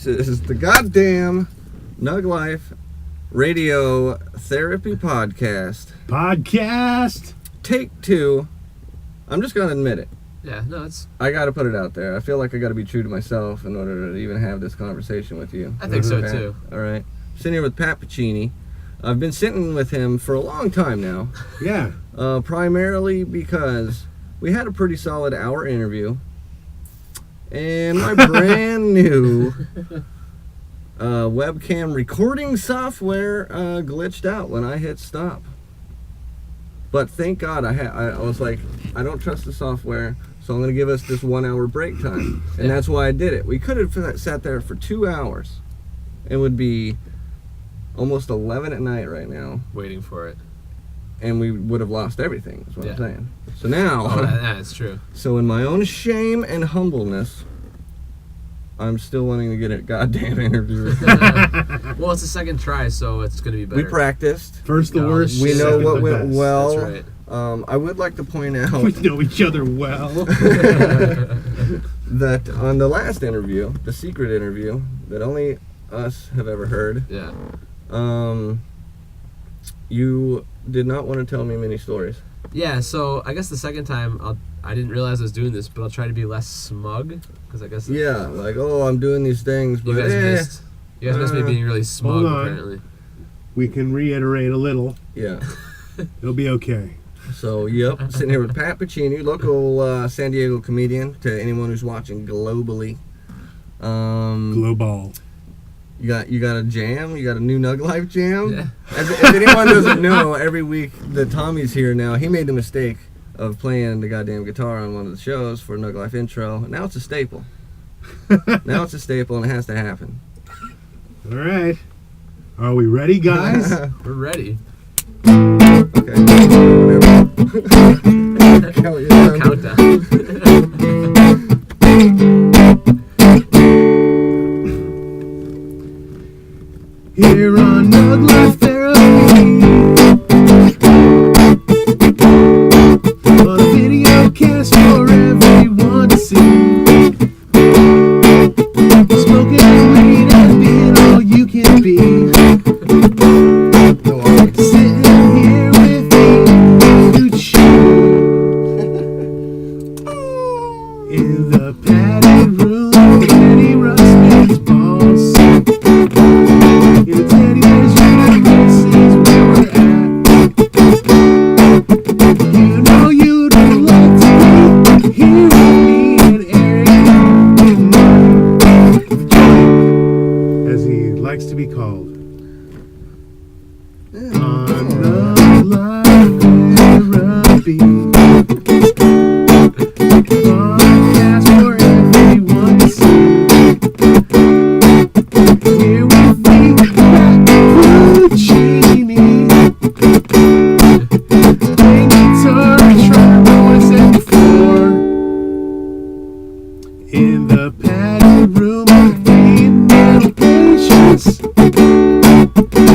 This is the goddamn NugLife Radio Therapy Podcast. Take 2. I'm just going to admit it. Yeah, no, it's... I got to put it out there. I feel like I got to be true to myself in order to even have this conversation with you. I think so, too. All right. Sitting here with Pat Puccini. I've been sitting with him for a long time now. Yeah. Primarily because we had a pretty solid hour interview. And my brand new webcam recording software glitched out when I hit stop. But thank God I was like, I don't trust the software, so I'm going to give us this 1 hour break time. And that's why I did it. We could have sat there for 2 hours. It would be almost 11 at night right now. Waiting for it. And we would have lost everything, is what I'm saying. So now... Oh, that's true. So in my own shame and humbleness, I'm still wanting to get a goddamn interview. Well, it's a second try, so it's going to be better. We practiced. First the worst, we know what went best. well. That's right. I would like to point out... We know each other well. that on the last interview, the secret interview, that only us have ever heard, you did not want to tell me many stories. Yeah, so I guess the second time I didn't realize I was doing this, but I'll try to be less smug, because I guess... Yeah, like, oh, I'm doing these things, but you guys missed me being really smug, apparently. We can reiterate a little. Yeah. It'll be okay. So, yep, sitting here with Pat Puccini, local San Diego comedian, to anyone who's watching globally. Global. You got a jam? You got a new NugLife jam? Yeah. If anyone doesn't know, every week that Tommy's here now, he made the mistake of playing the goddamn guitar on one of the shows for NugLife intro. Now it's a staple. Now it's a staple, and it has to happen. All right. Are we ready, guys? We're ready. Okay. Countdown. Here on NugLife Therapy, on a video cast for everyone to see. Smoking weed and being all you can be. Sitting here with me, in the padded room, Danny Russ makes balls. In the teddy bear's universe is where we're at. You know you'd love to be here with me and Erik Tommy, as he likes to be called. On NugLife Therapy, podcast for everyone to see. Here with me, Pat Puccini. Playing guitar, trying to what I said before. In the padded room with female patients,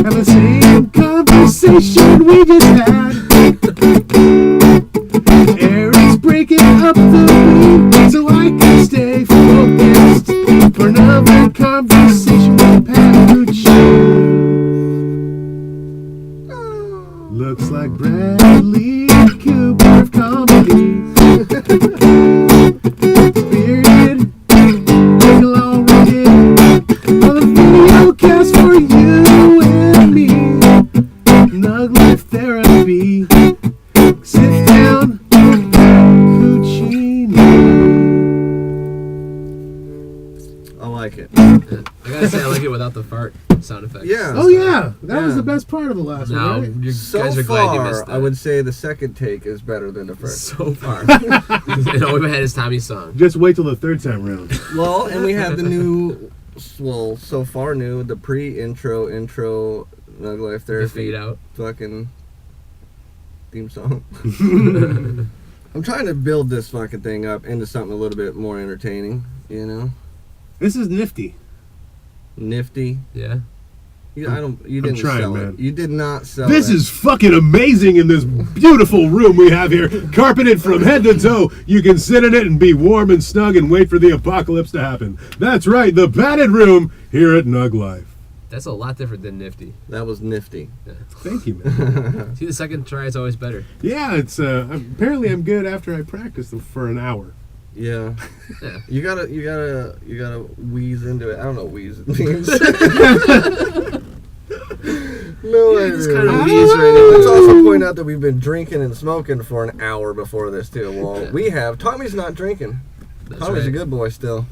have the same conversation we just had. Eric's breaking up the beat so I can stay focused for another conversation with Pat Puccini. Looks like Bradley Cooper of comedy. Bearded, wiggle all rugged, on the video cast for you and me. NugLife Therapy. Sit down, Puccini. I like it. I gotta say, I like it without the fart sound effects. Yeah. Oh yeah, that was Yeah. the best part of the last No, one, right? you So guys are glad you missed far, that. I would say the second take is better than the first. So far. And all we've had is Tommy's song. Just wait till the third time round. Well, and we have the new, well, so far new, the pre-intro, intro, NugLife The Therapy fade out. fucking theme song. I'm trying to build this fucking thing up into something a little bit more entertaining, you know? This is nifty. Nifty. Yeah. You didn't trying, sell man. it. You did not sell This it. is fucking amazing in this beautiful room we have here, carpeted from head to toe. You can sit in it and be warm and snug and wait for the apocalypse to happen. That's right, the padded room here at NugLife. That's a lot different than Nifty. That was nifty. Thank you, man. See, the second try is always better. Yeah, it's apparently I'm good after I practice them for an hour. Yeah. Yeah. You gotta wheeze into it. I don't know what wheeze means. No idea. It's kind of wheeze right now. Let's also point out that we've been drinking and smoking for an hour before this too. Well, we have. Tommy's not drinking. That's Tommy's a right. good boy still.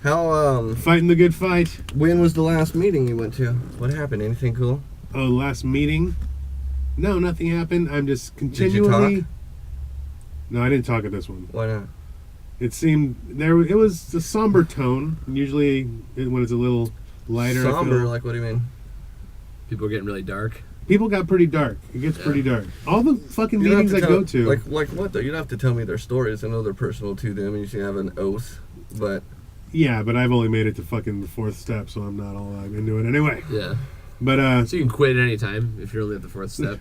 How Fighting the good fight. when was the last meeting you went to? What happened? Anything cool? Oh, last meeting? No, nothing happened. I'm just Did you continually. talk? No, I didn't talk at this one. Why not? It seemed it was a somber tone. Usually, when it's a little lighter, I Somber, feel, like what do you mean? People are getting really dark. people got pretty dark. It gets pretty dark. All the fucking You don't meetings have I to go to. like what though? You don't have to tell me their stories. I know they're personal to them, and you should have an oath. But Yeah, but I've only made it to fucking the fourth step, so I'm not all that into it anyway. Yeah. But So you can quit at any time if you're only at the fourth step.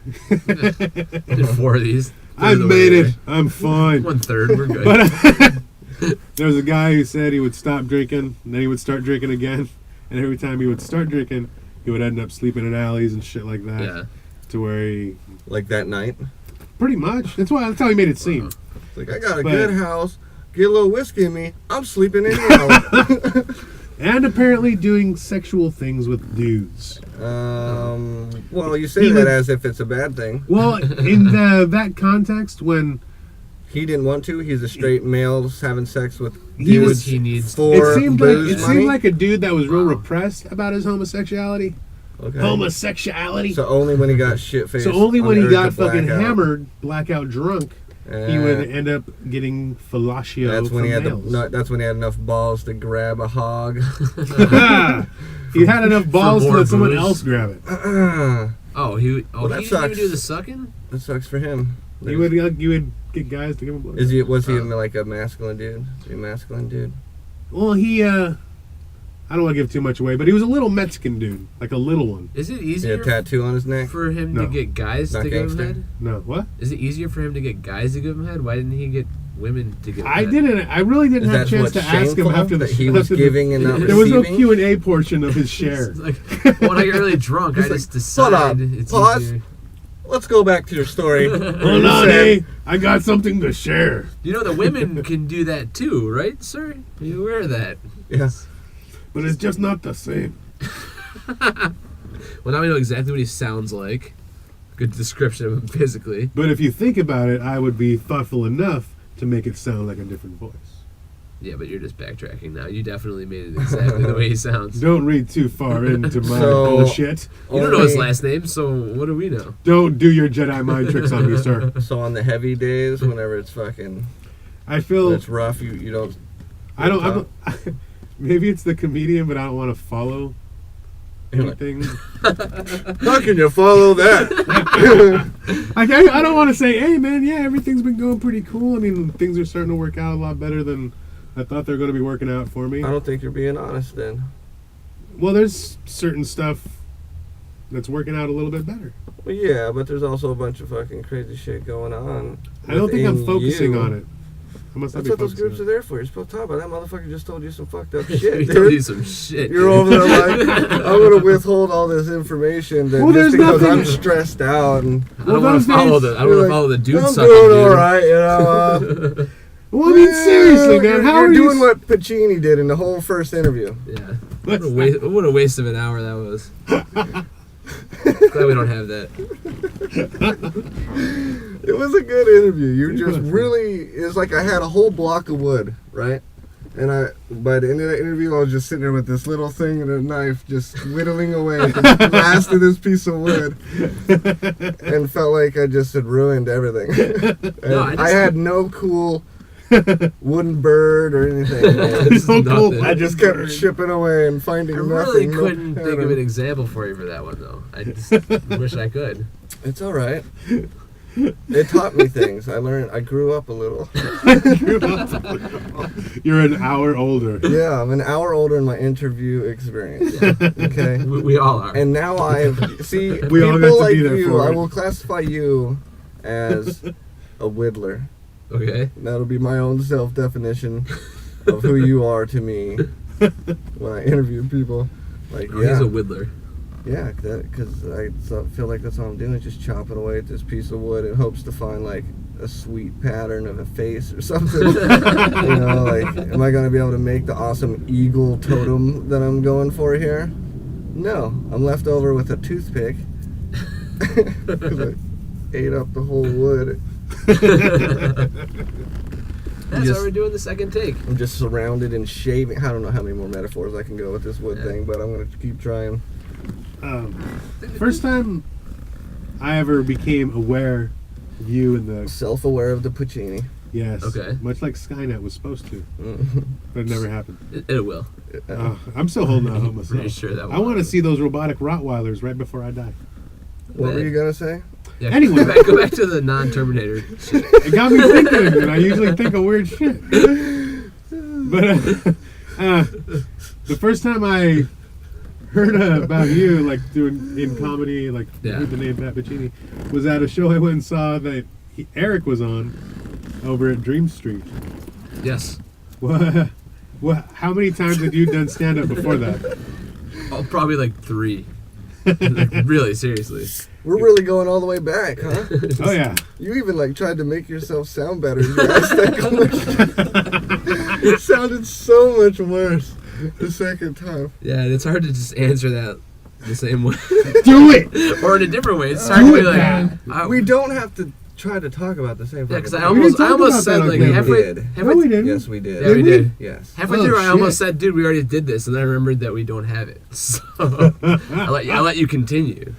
Did 4 of these. I've made it. I'm fine. 1/3. We're good. But there was a guy who said he would stop drinking, and then he would start drinking again, and every time he would start drinking, he would end up sleeping in alleys and shit like that. Yeah. To where he like that night, pretty much. That's how he made it seem. it's like I got a But- good house. Get a little whiskey in me. I'm sleeping anyhow. And apparently doing sexual things with dudes. Well, you say He that would- as if it's a bad thing. Well, in that context, when He didn't want to. He's a straight male having sex with He was- dudes he needs. for it seemed booze money. like a dude that was real repressed about his homosexuality. Okay. Homosexuality. So only when he got shit faced. So only when on he Urge got to fucking Blackout. hammered, blackout drunk, he would end up getting fellatio That's when from he had males. that's when he had enough balls to grab a hog. He had enough balls to more let someone booze. else grab it. Oh, he. Oh, Well, that he didn't even sucks. do the sucking. That sucks for him. You would get guys to give him blood. Was he like a masculine dude? Is he a masculine dude? Well, he I don't want to give too much away, but he was a little Mexican dude, like a little one. Is it He easier had a tattoo on his neck. for him No. to get guys Not to give him gangster? head? No, what? Is it easier for him to get guys to give him head? Why didn't he get women to give him I head? didn't. I really didn't Is have a that chance what's to ask him shameful after the that he was after the- giving and not There was no receiving? Q&A portion of his share. It's like, when I get really drunk, I He's just like, decide "Hold on, it's pause." easier. Let's go back to your story. Hold on, hey, I got something to share. You know, the women can do that too, right, sir? Are you aware of that? Yeah. But it's just not the same. Well, now we know exactly what he sounds like. Good description of him physically. But if you think about it, I would be thoughtful enough to make it sound like a different voice. Yeah, but you're just backtracking now. You definitely made it exactly the way he sounds. Don't read too far into my So- bullshit. You don't know his Only- last name, so what do we know? Don't do your Jedi mind tricks on me, sir. So on the heavy days, whenever it's fucking, I feel it's rough. You don't. I don't. Maybe it's the comedian, but I don't want to follow You're like, anything. how can you follow that? Like I don't want to say, hey man, yeah, everything's been going pretty cool. I mean, things are starting to work out a lot better than I thought they're going to be working out for me. I don't think you're being honest then. Well, there's certain stuff that's working out a little bit better. Well, yeah, but there's also a bunch of fucking crazy shit going on. I don't think I'm within focusing you. on it. I must not That's be what those focusing groups are on it. there for. You're supposed to talk about that motherfucker. Just told you some fucked up He shit, told you dude. some shit. You're over there like, I'm gonna withhold all this information that Well, just there's because nothing- I'm stressed out and I don't want those to follow days- the. I don't you're want to like, follow the dude I'm sucking doing dude. all right, you know. Well, I mean, seriously, man, how you're are doing you? what Puccini did in the whole first interview? Yeah. What a waste of an hour that was. Glad we don't have that. It was a good interview. You just really, it's like I had a whole block of wood, right? And by the end of the interview, I was just sitting there with this little thing and a knife, just whittling away at the last of this piece of wood, and felt like I just had ruined everything. No, I had no cool wooden bird or anything. I just kept chipping away and finding I nothing. really no couldn't think of pattern. an example for you for that one, though. I just wish I could. It's all right. It taught me things. I grew up a little. You're an hour older. Yeah, I'm an hour older in my interview experience. Okay. We all are. And now we all got to like be there you. for I it. will classify you as a whittler. Okay. That'll be my own self-definition of who you are to me when I interview people. Like, Oh, he's a whittler. yeah, because I feel like that's all I'm doing, is just chopping away at this piece of wood in hopes to find like a sweet pattern of a face or something. You know, like, am I going to be able to make the awesome eagle totem that I'm going for here? No, I'm left over with a toothpick. 'Cause I ate up the whole wood. That's why we're doing the second take. I'm just surrounded in shaving. I don't know how many more metaphors I can go with this wood thing, but I'm going to keep trying. First time I ever became aware of you in the Self-aware of the Puccini. yes, Okay. much like Skynet was supposed to, Mhm. but it never happened. It will. I'm still holding out hope myself. Pretty sure that I want to see those robotic Rottweilers right before I die. What were you going to say? Yeah, Anyway. go back to the non-Terminator shit. It got me thinking, and I usually think of weird shit. But the first time I heard about you, like doing in comedy, like with the name Pat Puccini, was at a show I went and saw that Erik was on over at Dream Street. Yes. What? How many times had you done stand up before that? Oh, probably like 3. Like, really, seriously. We're really going all the way back, huh? Oh yeah. You even like tried to make yourself sound better. You asked that question. It sounded so much worse the second time. Yeah, and it's hard to just answer that the same way. Do it. Or in a different way. It's hard to be like... We don't have to try to talk about the same. Yeah, because fucking I thing. didn't talk almost about said, that like, on camera. halfway... No, we didn't. Yes, we did. Yeah, we did. Yes. Halfway Oh, through, I almost shit. said, dude, we already did this, and then I remembered that we don't have it. So I'll let you continue.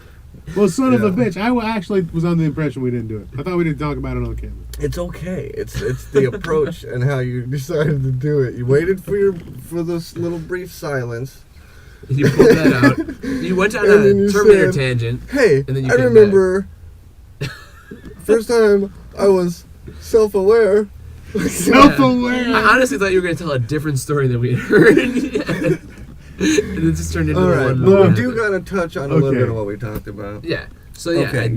Well, son of a Yeah. bitch, I actually was on the impression we didn't do it. I thought we didn't talk about it on camera. It's okay. It's the approach and how you decided to do it. You waited for this little brief silence. You pulled that out. You went on And then you a Terminator said, tangent. Hey, And then you I came remember first time I was self-aware. Self-aware. I honestly thought you were going to tell a different story than we had heard. And it just turned into All the right, one. but we that do happened. gotta touch on a little Okay. bit of what we talked about. Yeah. So yeah, Okay,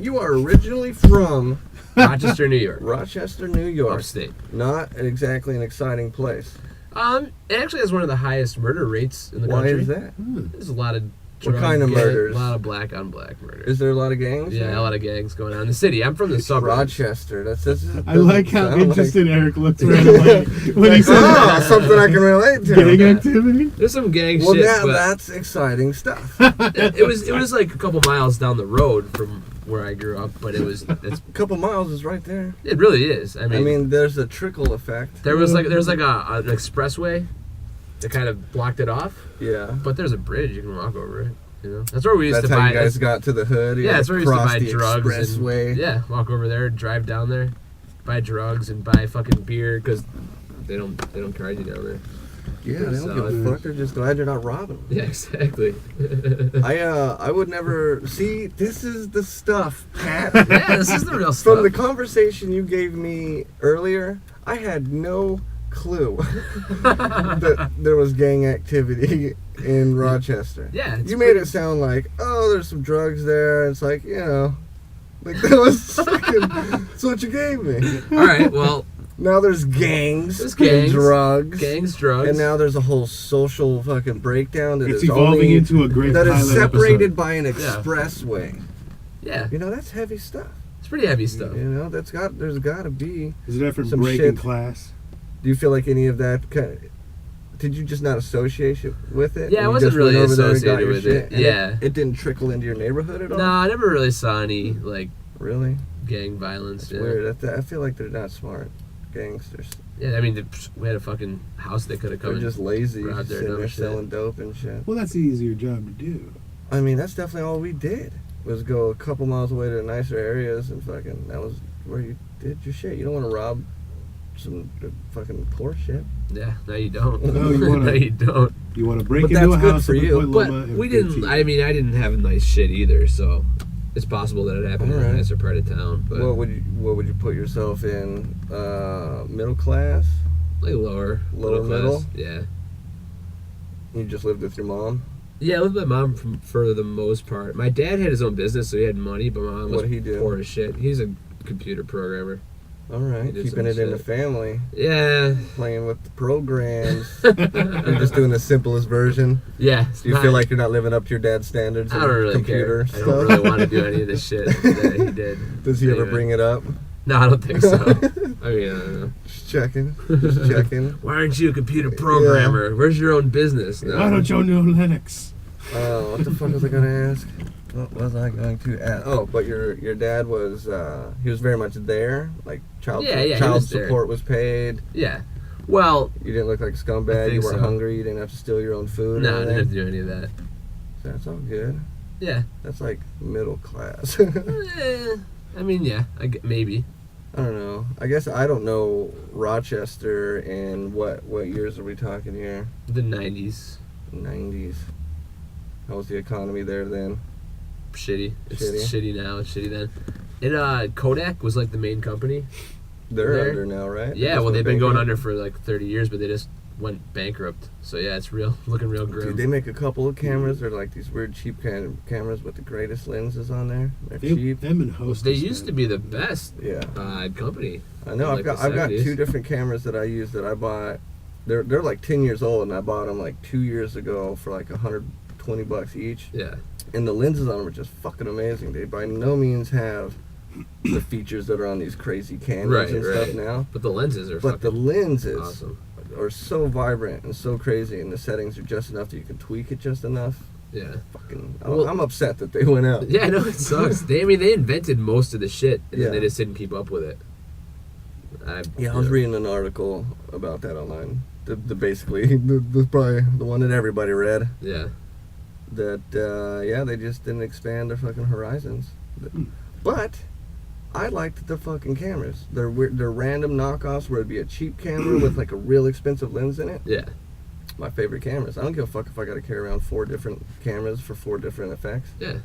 you are originally from Rochester, New York, Rochester, New York. upstate. Not exactly an exciting place. It actually has one of the highest murder rates in the Why country. is that? There's a lot of What drug kind of gang- murders? A lot of black on black murders. Is there a lot of gangs? Yeah, there? a lot of gangs going on in the city. I'm from the suburbs. Rochester. That's I like how sound interested Erik looks right away when he said Oh, something I can relate to. gang activity. There's some gang Well, shit, yeah, but that's exciting stuff. it was like a couple miles down the road from where I grew up, but it's A couple miles is right there. it really is. I I mean, mean, there's a trickle effect. there was like an expressway that kind of blocked it off, Yeah. but there's a bridge you can walk over it. You know, that's where we used That's to how buy. you guys got to the hood. Yeah, that's where we used to cross buy the drugs. expressway. And, yeah, walk over there, drive down there, buy drugs and buy fucking beer because they don't charge you down there. Yeah, they don't give a Solid. fuck. They're just glad you're not robbing them. Yeah, exactly. I would never see. This is the stuff, Pat. Yeah, this is the real stuff. From the conversation you gave me earlier, I had no clue that there was gang activity in Rochester. Yeah, it's You made it sound like, oh, there's some drugs there. It's like, like that was fucking, that's what you gave me. All right, well, Now there's gangs, There's gangs, and drugs, drugs. and now there's a whole social fucking breakdown that It's is evolving only, into a great that is pilot separated episode. by an expressway. Yeah, That's heavy stuff. it's pretty heavy stuff. There's got to be. Is it effort some breaking shit. class? Do you feel like any of that? Did you just not associate with it? Yeah, I And you wasn't just went really over there and got associated your with shit, it. and Yeah. it didn't trickle into your neighborhood at all. No, I never really saw any like Really? gang violence. It's Yeah. weird. I feel like they're not smart gangsters. Yeah, I mean, we had a fucking house that could have come They're in. just lazy, Out there, sitting no there shit. selling dope and shit. Well, that's the easier job to do. I mean, that's definitely all we did. Was go a couple miles away to nicer areas and fucking, that was where you did your shit. You don't want to rob some fucking poor shit. Yeah, no, you don't. No, you wanna- no, you don't. You want to break But into that's a good house for in you. Point But Loma and we good didn't. tea. I mean, I didn't have nice shit either, so it's possible that it happened in Alright. a nicer part of town. But What would you put yourself in? Middle class? like lower Lower class. Yeah. You just lived with your mom? Yeah, I lived with my mom for the most part. My dad had his own business, so he had money, but my mom was What'd he do? poor as shit. He's a computer programmer. All right, He did keeping some it in the shit. family, Yeah. playing with the programs. You're just doing the simplest version. Yeah. Do you feel like you're not living up to your dad's standards I of don't really computer care. stuff? I don't really want to do any of this shit that he did. Does he ever Anyway. bring it up? No, I don't think so. I mean, I don't know. Just checking. Just checking. Why aren't you a computer programmer? Where's your own business? No. Why don't you know Linux? What the fuck was I gonna ask? What was I going to ask? Oh, but your dad was he was very much there. Like child Yeah, he child was there. support was paid. Yeah. Well, You didn't look like a I scumbag. You think weren't so. hungry. You didn't have to steal your own food. no, or I didn't have anything. to do any of that. That's all good. Yeah. That's like middle class. I mean, yeah. Maybe. I don't know. I guess I don't know Rochester and what years are we talking here? The 90s. 90s. How was the economy there then? Shitty. It's Shitty. shitty now. It's shitty then. And Kodak was like the main company. They're There? under now, right? Yeah, Just well, they've went been going bankrupt. under for like 30 years, but they just went bankrupt. So yeah, it's looking real grim. Dude, they make a couple of cameras. They're like these weird cheap kind of cameras with the greatest lenses on there. They're cheap. Them and Hostess. They used to be the best Yeah, company. I know. Like I've got the 70s. 2 different cameras that I use that I bought. They're like 10 years old, and I bought them like 2 years ago for like $120 each. Yeah. And the lenses on them are just fucking amazing. They by no means have the features that are on these crazy Canons Right, and right. stuff now. But the lenses are But the fucking lenses awesome. are so vibrant and so crazy, and the settings are just enough that you can tweak it just enough. Yeah. Fucking, Well- I'm upset that they went out. Yeah, I know it sucks. They invented most of the shit, and Yeah. then they just didn't keep up with it. I was reading an article about that online. The basically the probably the one that everybody read. Yeah. That they just didn't expand their fucking horizons. But I liked the fucking cameras. They're random knockoffs where it'd be a cheap camera with like a real expensive lens in it. Yeah. My favorite cameras. I don't give a fuck if I got to carry around 4 different cameras for 4 different effects. Yeah.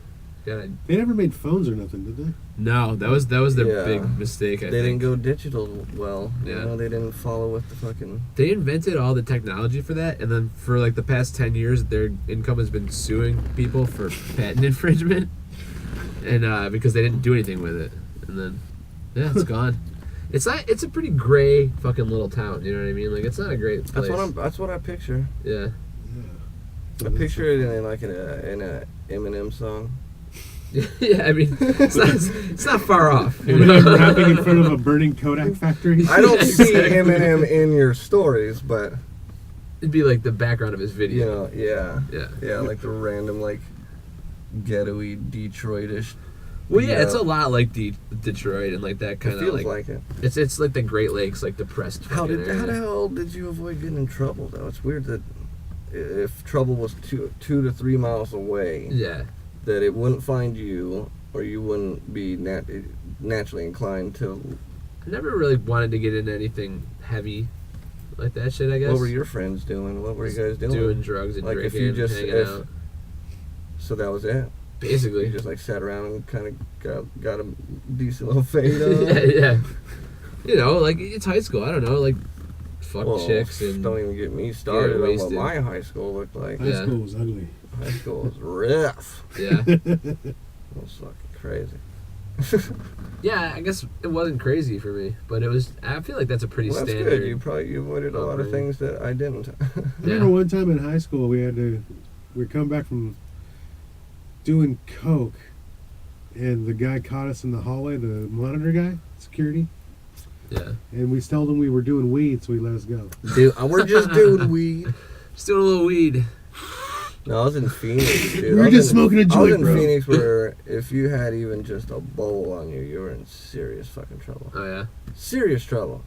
Yeah. They never made phones or nothing, did they? No, that was their Yeah. big mistake. I They think didn't go digital well. Yeah. You know, they didn't follow with the fucking. They invented all the technology for that, and then for like the past 10 years, their income has been suing people for patent infringement, and because they didn't do anything with it, and then it's gone. It's a pretty gray fucking little town. You know what I mean? Like it's not a great place. That's what I picture. Yeah. Yeah. I picture it in a Eminem song. Yeah. I mean, it's not far off. you And know? I'm rapping in front of a burning Kodak factory. I don't see Exactly. Eminem in your stories, but It'd be like the background of his video. you know, Yeah. yeah, like the random like ghetto-y Detroitish. Well, yeah, it's a lot like Detroit and like that It kind of feels like it. It's like the Great Lakes, like depressed. How fucking the area. hell did you avoid getting in trouble though? It's weird that if trouble was 2 to 3 miles away, Yeah. that it wouldn't find you, or you wouldn't be naturally inclined to. I never really wanted to get into anything heavy like that shit, I guess. What were your friends doing? What were you guys doing? Doing drugs and Like, if drinking you just- hanging if- out. So that was it. Basically. You just like sat around and kind of got a decent little fade on. yeah, yeah. You know, like it's high school. I don't know, like fuck Well, chicks and don't even get me started on what wasted. my high school looked like. High Yeah. school was ugly. High school was rough. yeah, It was fucking crazy. yeah. I guess it wasn't crazy for me, but it was. I feel like that's a pretty Well, that's standard. good. You avoided a lot of upbringing. things that I didn't. I remember one time in high school we'd come back from doing coke, and the guy caught us in the hallway, the monitor guy, security, Yeah, and we told him we were doing weed, so he let us go. Dude, we're just doing weed. just doing a little weed. No, I was in Phoenix, dude. We were I was just in- smoking a I was joint, in bro. Phoenix where if you had even just a bowl on you, you were in serious fucking trouble. Oh yeah, Serious trouble.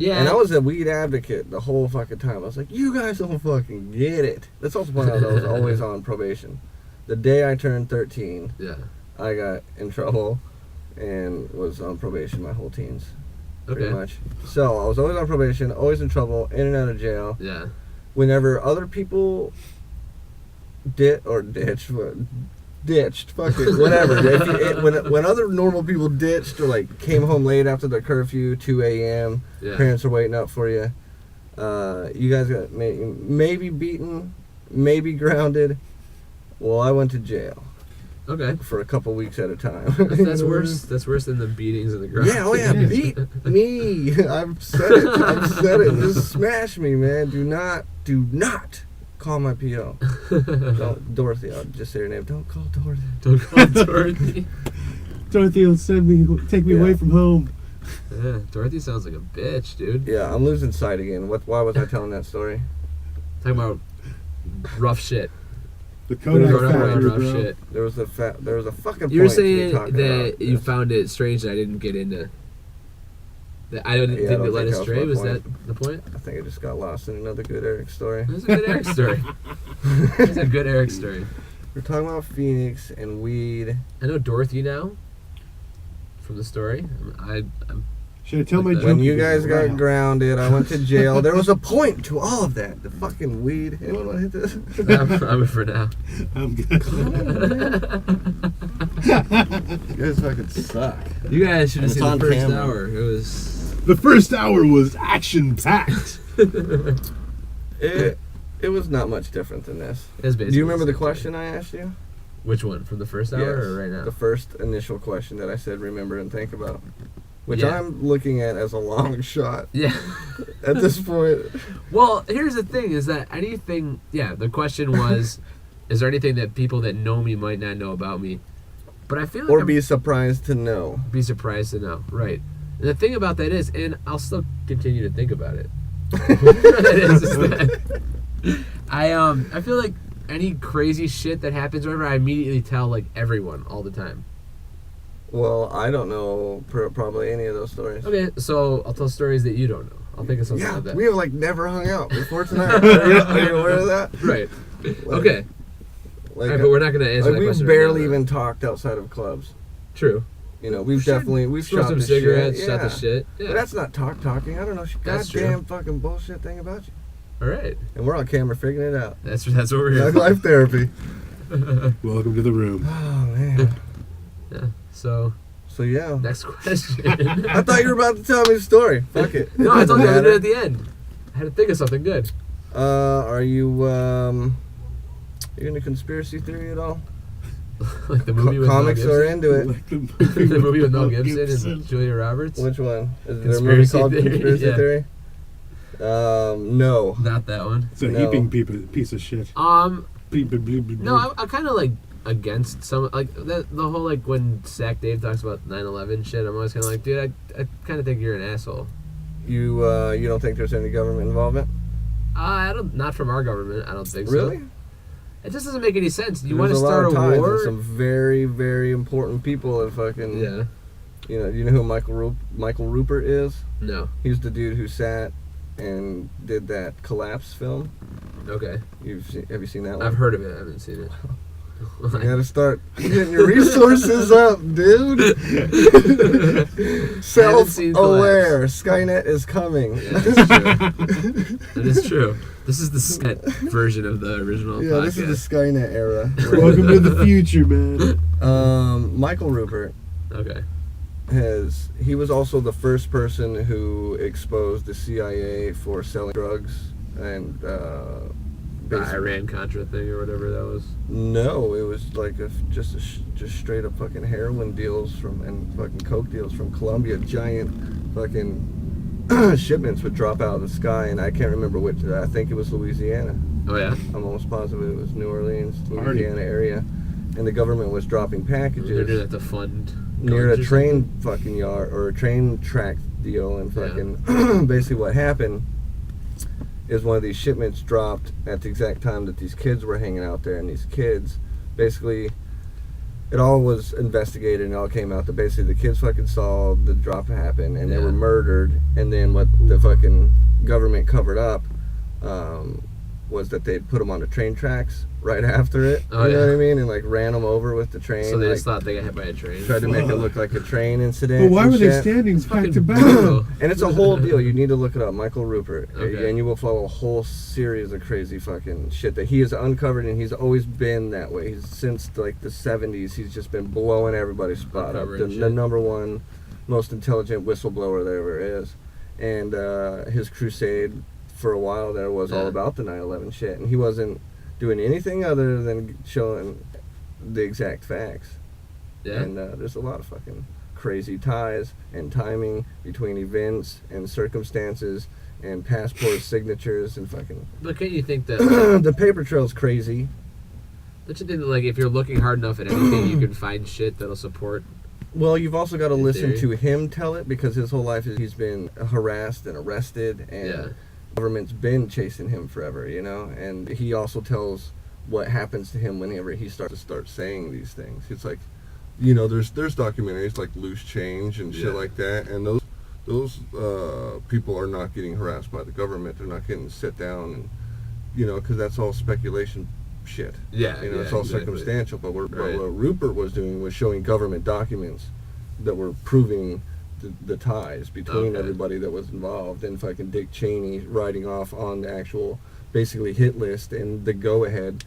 Yeah. And I was a weed advocate the whole fucking time. I was like, you guys don't fucking get it. That's also point out I was always on probation. The day I turned 13, Yeah. I got in trouble and was on probation my whole teens. Pretty Okay. much. So I was always on probation, always in trouble, in and out of jail. Yeah. Whenever other people ditched, fuck it, whatever. When other normal people ditched or like came home late after the curfew, 2 a.m., Yeah. parents are waiting up for you. You guys got maybe beaten, maybe grounded. Well, I went to jail Okay. for a couple weeks at a time. That's worse. That's worse than the beatings in the ground. Yeah, oh yeah, beat me. I've said it. Just smash me, man. Do not call my PO. Don't, Dorothy, I'll just say her name. Don't call Dorothy. Don't call Dorothy. Dorothy will take me away from home. Yeah, Dorothy sounds like a bitch, dude. Yeah, I'm losing sight again. Why was I telling that story? Talking about rough shit. The Kodak Going Going factory, around rough bro. shit. There was a fucking. You were point to be saying talking that about you this. found it strange that I didn't get into. That I didn't Yeah, I get don't led think that was astray. my Was point. that the point? I think I just got lost in another good Eric story. That's a good Eric story. That's a good Eric story. We're talking about Phoenix and weed. I know Dorothy now. From the story, I'm Should I tell my When joke? When you again? guys got Wow. grounded, I went to jail. There was a point to all of that. The fucking weed. Anyone want to hit this? I'm for now. I'm good. You guys fucking suck. You guys should have It's seen the on first camera. hour. It was. The first hour was action-packed. It was not much different than this. It was Do basically you remember the same question I asked you? thing. Which one? From the first hour or right now? The first initial question that I said remember and think about. Which Yeah. I'm looking at as a long shot Yeah. at this point. Well, here's the thing: is that anything? Yeah, the question was, is there anything that people that know me might not know about me? But I feel like Or I'm- be surprised to know. be surprised to know, right? And the thing about that is, and I'll still continue to think about it. That is that I feel like any crazy shit that happens, or whatever, I immediately tell like everyone all the time. Well, I don't know probably any of those stories. Okay, so I'll tell stories that you don't know. I'll think of something Yeah, like that. we have like never hung out before tonight. Are you aware of that? Right. Like- Okay. Like, All right, but we're not going to answer like that we've question. right barely now, though. even talked outside of clubs. True. You know, we've Smoked shot some the cigarettes, shit. shot the Yeah. shit. But Yeah. that's not talking. I don't know. That's Goddamn fucking bullshit thing about you. All right. And we're on camera figuring it out. That's what we're here. NugLife therapy. Welcome to the room. Oh man. Yeah. So So yeah. next question. I thought you were about to tell me the story. Fuck it. No, I told you I Doesn't did it at matter. the end. I had to think of something good. Are you you into conspiracy theory at all? Like the movie with Comics Mel are Gibson. into it. Like the The movie with Mel Mel Gibson and Julia Roberts. Which one? Is there a movie Conspiracy called Theory, Conspiracy yeah. Theory? No. Not that one. It's a No. heaping piece of shit. No, I'm kind of like against some like the whole like when Sack Dave talks about 9/11 shit. I'm always kind of like, dude, I kind of think you're an asshole. You don't think there's any government involvement? I don't. Not from our government. I don't think Really? so. It just doesn't make any sense. You There's want to a lot start of a ties war? with some very, very important people that fucking Yeah. You know who Michael Rupert is? No. He's the dude who sat and did that Collapse film. Okay. Have you seen that one? I've heard of it. I haven't seen it. You gotta start getting your resources up, dude. Self-aware. Skynet is coming. That is true. This is the set version of the original Yeah, podcast. this is the Skynet era. Welcome to the future, man. Michael Rupert Okay. he was also the first person who exposed the CIA for selling drugs and The basic- Iran-Contra thing or whatever that was. No, it was like just straight up fucking heroin deals and fucking coke deals from Colombia. Giant fucking shipments would drop out of the sky, and I can't remember which. I think it was Louisiana. Oh, yeah? I'm almost positive it was New Orleans, Louisiana area, and the government was dropping They're packages doing that to fund near guns a or train something? fucking yard or a train track deal, and fucking basically what happened is one of these shipments dropped at the exact time that these kids were hanging out there, and these kids basically it all was investigated and it all came out that basically the kids fucking saw the drop happen and they were murdered, and then what the fucking government covered up was that they'd put them on the train tracks right after it. You know what I mean? And like ran them over with the train. So they like, just thought they got hit by a train. tried to make it look like a train incident. But why and were they shit. standing back to back? And it's a whole deal. You need to look it up. Michael Rupert. Okay. And you will follow a whole series of crazy fucking shit that he has uncovered, and he's always been that way. He's since like the 70s, he's just been blowing everybody's spot up. The number one most intelligent whistleblower there ever is. And his crusade for a while there was all about the 9/11 shit. And he wasn't doing anything other than showing the exact facts. Yeah. And there's a lot of fucking crazy ties and timing between events and circumstances and passport signatures and fucking. But can't you think that The paper trail's crazy. don't you think that like if you're looking hard enough at anything, you can find shit that'll support? Well, you've also got to listen theory. to him tell it, because his whole life he's been harassed and arrested, and government's been chasing him forever, you know. And he also tells what happens to him whenever he starts saying these things. It's like, you know, there's documentaries like Loose Change and shit like that, and those people are not getting harassed by the government. They're not getting sit down, and you know, because that's all speculation shit. Yeah, you know, it's all circumstantial. But what Rupert was doing was showing government documents that were proving the ties between everybody that was involved, and fucking Dick Cheney writing off on the actual basically hit list and the go ahead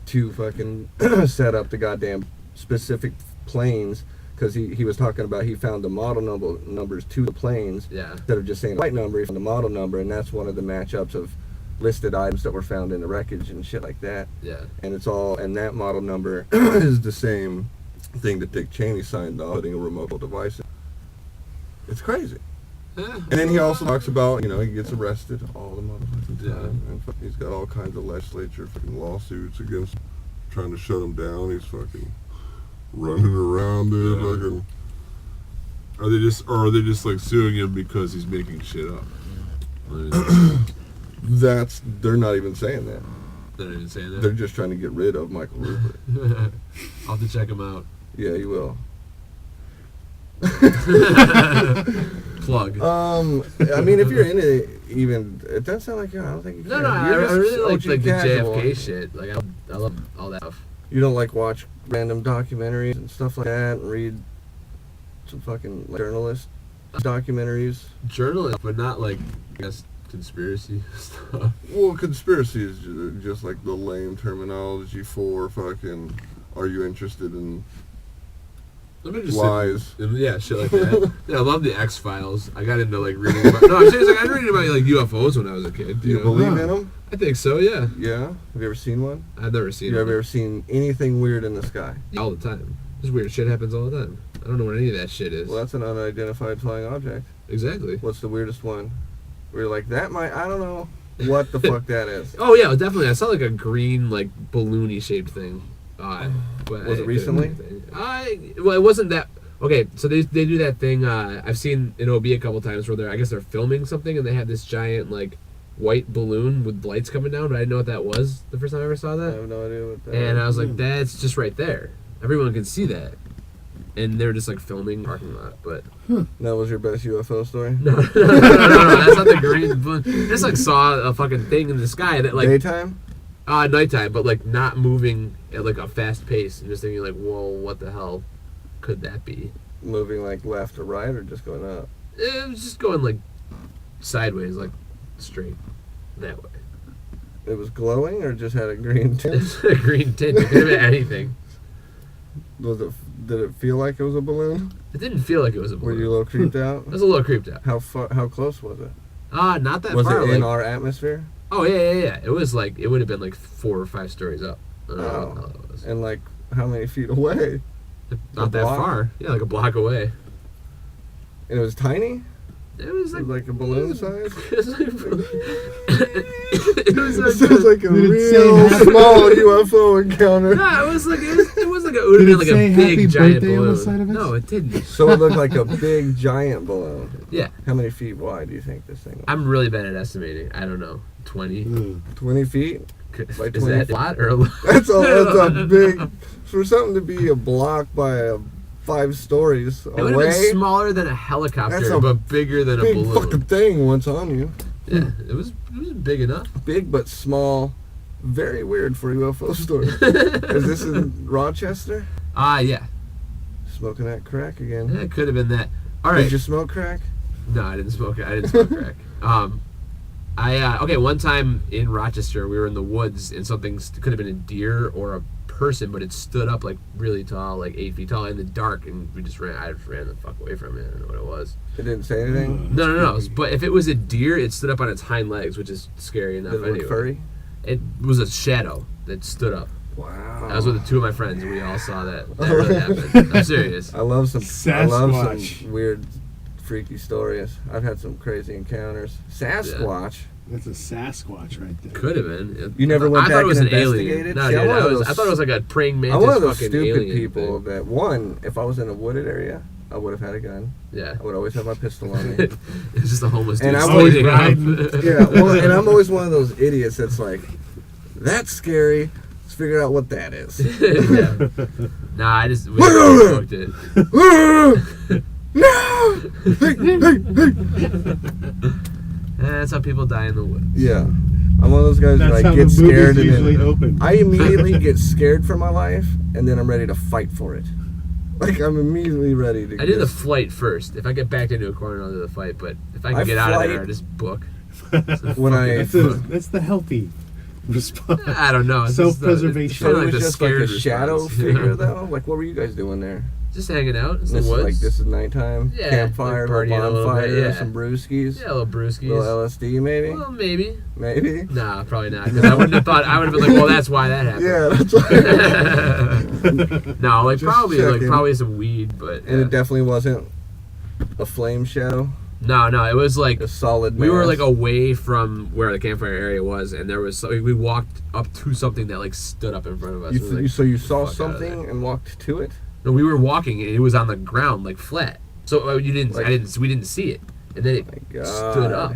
to fucking set up the goddamn specific planes, because he was talking about he found the model numbers to the planes instead of just saying the flight number. He found the model number, and that's one of the matchups of listed items that were found in the wreckage and shit like that. And it's all, and that model number is the same thing that Dick Cheney signed off putting a remote device in. It's crazy. And then he also talks about, you know, he gets arrested all the motherfucking time, and he's got all kinds of legislature fucking lawsuits against trying to shut him down. He's fucking running around there fucking. Are they just like suing him because he's making shit up? They're not even saying that. They're not even saying that. They're just trying to get rid of Michael Rupert. I'll have to check him out. Yeah, you will. Plug. I mean, if you're into it, even it doesn't sound like you. I don't think you can. No, I really like the casual. JFK shit. Like I love all that stuff. You don't like watch random documentaries and stuff like that, and read some fucking journalist documentaries. Journalist, but not like, I guess, conspiracy stuff. Well, conspiracy is just like the lame terminology for fucking. Are you interested in lies? Yeah, shit like that. Yeah, I love the X-Files. I got into like reading about. No, I'm serious. Like, I read about like UFOs when I was a kid. Do you believe in them? I think so. Yeah. Yeah. Have you ever seen one? I've never seen. You ever seen anything weird in the sky? All the time. This weird shit happens all the time. I don't know what any of that shit is. Well, that's an unidentified flying object. Exactly. What's the weirdest one? Where you're like, that might, I don't know what the fuck that is. Oh yeah, definitely. I saw like a green, like balloony shaped thing. Was it recently? Well, it wasn't that. Okay, so they do that thing. I've seen in OB a couple times where I guess they're filming something and they have this giant like white balloon with lights coming down. But I didn't know what that was the first time I ever saw that. I have no idea what that is. And I was like, that's just right there. Everyone can see that. And they were just like filming parking lot, but that was your best UFO story? no, that's not the green balloon. I just like saw a fucking thing in the sky that like daytime? Nighttime, but like not moving at like a fast pace, and just thinking like, whoa, what the hell could that be? Moving like left or right, or just going up? It was just going like sideways, like straight that way. It was glowing, or just had a green tint? It's a green tint. It could have been anything. Did it feel like it was a balloon? It didn't feel like it was a balloon. Were you a little creeped out? I was a little creeped out. How close was it? Not that was far. Was it in like, our atmosphere? Oh yeah. It was like, it would have been like 4 or 5 stories up. I don't know what the hell it was. And like how many feet away? Not that far. Yeah, like a block away. And it was tiny? It was like a balloon size? It was like, it sounds like a real small UFO encounter. No, it was like it was like it would have been like a big giant balloon. No, it didn't. So it looked like a big giant balloon. Yeah. How many feet wide do you think this thing was? I'm really bad at estimating. I don't know. 20. 20 feet? Is that a lot or a lot? That's a big For something to be a block by 5 stories It would have away, been smaller than a helicopter, That's a but bigger than a big balloon. fucking thing once on you. Yeah, it was big enough. Big but small. Very weird for a UFO story. Is this in Rochester? Yeah. Smoking that crack again. Yeah, it could have been that. All right. Did you smoke crack? No, I didn't smoke. I didn't smoke crack. Okay. One time in Rochester, we were in the woods, and something could have been a deer or a person, but it stood up like really tall, like 8 feet tall, in the dark, and I just ran the fuck away from it. I don't know what it was. It didn't say anything? No. But if it was a deer, it stood up on its hind legs, which is scary enough. Did it look Anyway. furry? It was a shadow that stood up. Wow. I was with 2 of my friends, and we all saw that. That really happened. I'm serious. I love some Sasquatch. weird, freaky stories. I've had some crazy encounters. Sasquatch. That's a Sasquatch right there. Could have been. You never went I back thought it was and an alien. investigated? No, See, dude, I'm I thought it was like a praying mantis. I'm one of those fucking stupid alien people thing. that, one, if I was in a wooded area, I would have had a gun. Yeah. I would always have my pistol on me. It's just a homeless dude And I'm always standing riding. up. Yeah, well, and I'm always one of those idiots that's like, that's scary. Let's figure out what that is. Yeah. Nah, we smoked it. No! Hey! That's how people die in the woods. Yeah. I'm one of those guys That's that how like, the get movies scared and usually then open. I immediately get scared for my life, and then I'm ready to fight for it. Like, I'm immediately ready to I do the just- flight first. If I get backed into a corner, I'll do the fight. But if I can I get out of there, flight- I just book. when I... That's the healthy response. I don't know. It's just the- Self-preservation. it's So kinda it was the just like a scared shadow response, you figure, know? though? Like, what were you guys doing there? Just hanging out in the This is woods. like, this is nighttime, Yeah, campfire, like little partying a little bit, bonfire, yeah. some brewskis, Yeah, a little brewskis. little LSD maybe? Well, maybe. Maybe? Nah, probably not. Because I wouldn't have thought. I would have been like, well, that's why that happened. Yeah, that's why. No, like Just probably checking. some weed, but And it definitely wasn't a flame shadow, no, it was like a solid we were mass. like away from where the campfire area was, and there was we walked up to something that like stood up in front of us. We were like, So you saw "Fuck outta there." something and walked to it? No, we were walking, and it was on the ground like flat. So you didn't, Like- we didn't see it, and then it My stood God. up.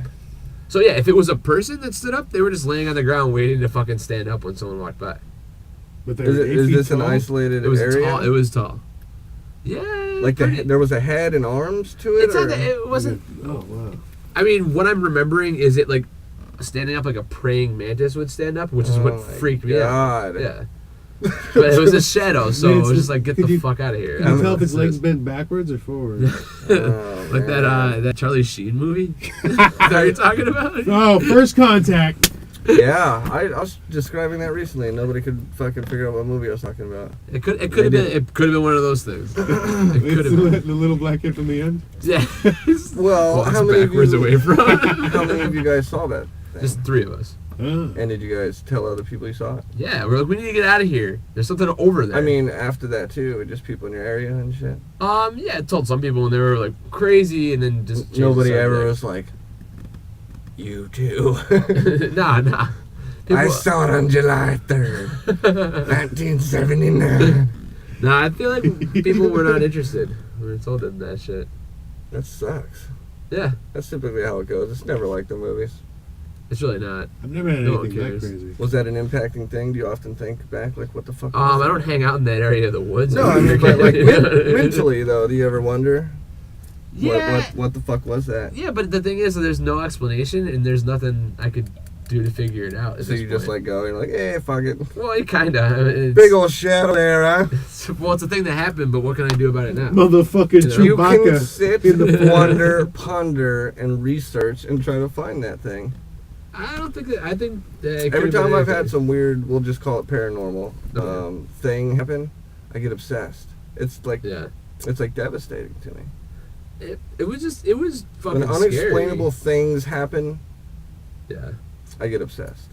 So yeah, if it was a person that stood up, they were just laying on the ground waiting to fucking stand up when someone walked by. But Is this an isolated It was area? tall. It was tall. Yeah. Like there was a head and arms to it? It's not or- that it wasn't. Oh wow. I mean, what I'm remembering is it like standing up like a praying mantis would stand up, which is what Oh my freaked me out. God. Yeah. But it was a shadow, so Man, it was just like, get could the you- fuck out of here. Can you tell if its It's- legs bent backwards or forward? Oh, like man. that Charlie Sheen movie? Is that what you're talking about? Oh, First Contact. Yeah, I was describing that recently and nobody could fucking figure out what movie I was talking about. It could have been one of those things. It could It's have been. the little black kid from the end. Yeah. Well, Walks how many of backwards you, away from. how many of you guys saw that thing? Just 3 of us. Ah. And did you guys tell other people you saw it? Yeah, we're like, we need to get out of here. There's something over there. I mean, after that too, just people in your area and shit. yeah, I told some people and they were like crazy, and then just changed Nobody the ever subject. was like, you too. Nah. People, I saw it on July 3rd, 1979. Nah, I feel like people were not interested. We were told them that shit. That sucks. Yeah, That's typically how it goes. It's never like the movies. it's really not. I've never had No one anything that cares. crazy. Was that an impacting thing? Do you often think back, like, what the fuck? I was don't that? hang out in that area of the woods. No, I mean, but like mentally though, do you ever wonder? Yeah. What the fuck was that? Yeah, but the thing is, there's no explanation, and there's nothing I could do to figure it out. At So this you just point. like go and like, eh, fuck it. Well, it kinda. Big old shadow there, huh? Well, it's a thing that happened, but what can I do about it now? Motherfucking You know. You can Chewbacca. sit, in the wonder, ponder, and research and try to find that thing. I don't think that. I think that it Every could've been time I've had anything. some weird, we'll just call it paranormal, Okay. thing happen, I get obsessed. It's like Yeah. it's like devastating to me. It was fucking When unexplainable scary. things happen, Yeah. I get obsessed.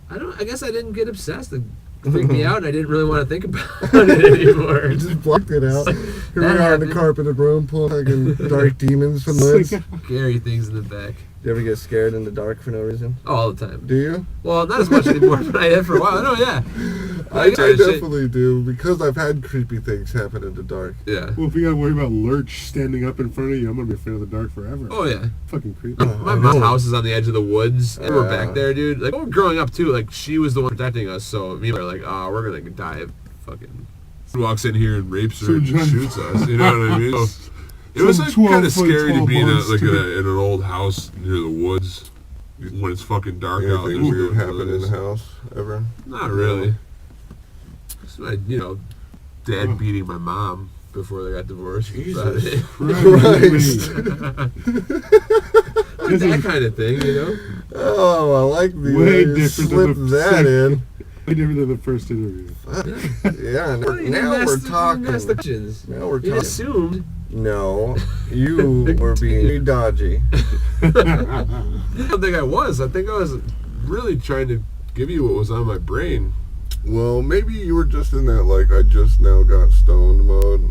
I guess I didn't get obsessed. It freaked me out, and I didn't really want to think about it anymore. Just blocked it out. Here we That are in the happened. carpeted room, pulling fucking dark demons from the It's woods. like, Scary things in the back. Do you ever get scared in the dark for no reason? Oh, all the time. Do you? Well, not as much anymore, but I had for a while. No, yeah. I Shit. definitely do because I've had creepy things happen in the dark. Yeah. well, if you gotta worry about Lurch standing up in front of you, I'm gonna be afraid of the dark forever. Oh, yeah. Fucking creepy. My mom's house is on the edge of the woods, and we're Yeah. back there, dude. Like, when we were growing up, too, like, she was the one protecting us, so me and her were like, oh, we're gonna die fucking. Walks in here and rapes her So and John- shoots us. You know what I mean? So, it was Some like kind of 12-foot scary to tall be in monster. an old house near the woods when it's fucking dark out. Anything There's weird no happen in noise. the house ever? Not really. Just my, dad beating my mom before they got divorced. About it. Christ. Like that kind of thing, you know? Oh, I like the Way way you different slip than the that second. Way different than the first interview. in. Yeah, now we're talking. Now Now we're You talking. assumed. No, you were being dodgy. I don't think I was. I think I was really trying to give you what was on my brain. Well, maybe you were just in that, like, I just now got stoned mode.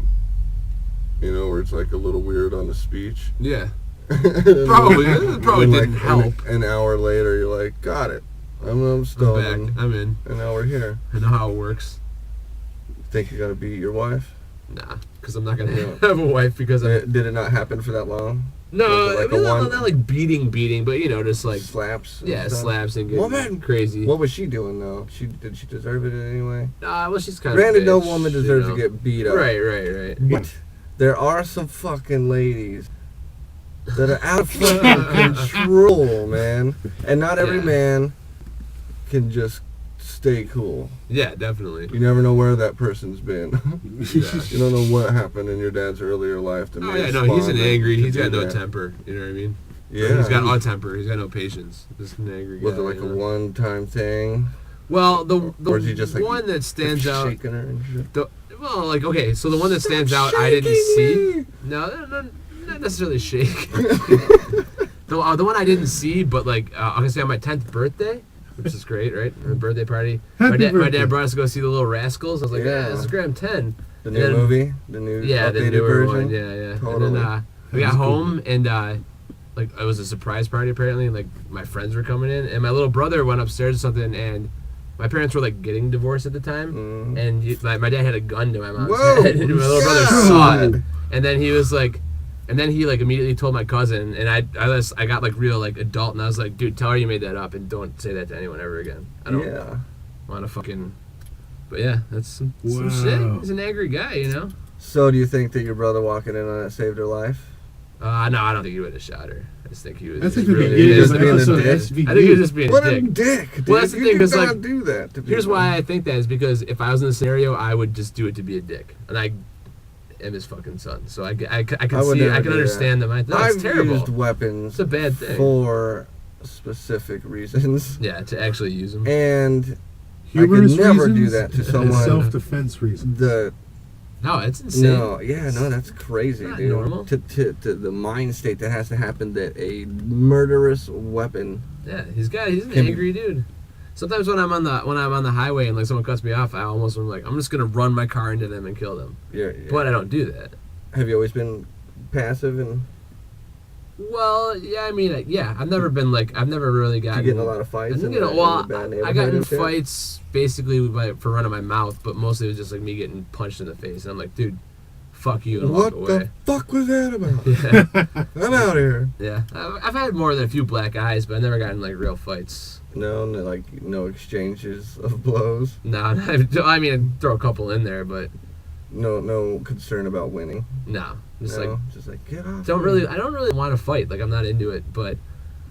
You know, where it's like a little weird on the speech. Yeah. Probably. It probably didn't help. An hour later, you're like, got it. I'm I'm stoned. back. I'm in. And now we're here. I know how it works. Think you're gonna beat your wife? Nah, because I'm not gonna Yeah. have a wife because I'm. Did it not happen for that long? No, Was it I like mean, a not, one- like beating, but just like Slaps? and yeah, stuff? slaps and Woman! getting crazy. What was she doing though? Did she deserve it in any way? Well, she's kind Granted, of. no woman deserves to get beat up. Right. But there are some fucking ladies that are out of fucking control, man. And not every Yeah. man can just stay cool. Yeah, definitely. You never know where that person's been. Yeah. You don't know what happened in your dad's earlier life to Oh make yeah, no, he's an angry. He's got do no that. temper. You know what I mean? Yeah. He's got odd temper. He's got no patience. Just an angry guy. Was it like you a know? one-time thing? Well, the Or is he just like one that stands out. shaking her and shit? Well, like okay, so the one that stands out I didn't see. No, not necessarily shake. The one I didn't see, but like obviously on my 10th birthday, which is great, right? My birthday party. My Happy dad birthday. brought us to go see the Little Rascals. I was like, yeah, Yeah. this is great. I'm 10. The new then- movie? The new Yeah, the updated newer version? one. Yeah. Totally. And then we got home and like it was a surprise party apparently. And, like my friends were coming in, and my little brother went upstairs or something, and my parents were like getting divorced at the time, Mhm. and my dad had a gun to my mom's Whoa, head, and my little brother God. saw it, and then he was like. And then he like immediately told my cousin, and I got like real like adult, and I was like, dude, tell her you made that up, and don't say that to anyone ever again. I don't Yeah. want to fucking. But yeah, that's some Wow. shit. He's an angry guy, you know. So do you think that your brother walking in on it saved her life? No, I don't think he would have shot her. I just think he was. I think just the really, beginning is of just the being a episode dick. has to be I think he was you. just being What a a dick. dick, dude. Well, that's the You thing, did 'cause, not like, do that to Here's people. why I think that is because if I was in the scenario, I would just do it to be a dick, and I am his fucking son. So I can I would see, never I can do understand the mindset. No, I've it's terrible. used weapons It's a bad thing. for specific reasons, Yeah, to actually use them. and Humorous I could never reasons do that to and someone. self-defense reasons. The No, it's insane. no, that's crazy, Not dude. normal. To the mind state that has to happen that a murderous weapon. Yeah, he's an Can- angry dude. Sometimes when I'm on the highway and like someone cuts me off, I almost am like I'm just gonna run my car into them and kill them. Yeah. But I don't do that. Have you always been passive and Well, yeah, I mean, yeah, I've never really you gotten. get in a lot of I fights? didn't in get a well, bad I neighborhood got in and shit? fights basically for running my mouth, but mostly it was just like me getting punched in the face, and I'm like, dude, fuck you, and What walk away. the fuck was that about? Yeah, I'm out here. yeah. I've had more than a few black eyes, but I've never gotten like real fights. No exchanges of blows. No, I mean, I'd throw a couple in there, but No concern about winning. no, just No, like just like get off. I don't really want to fight. Like I'm not into it, but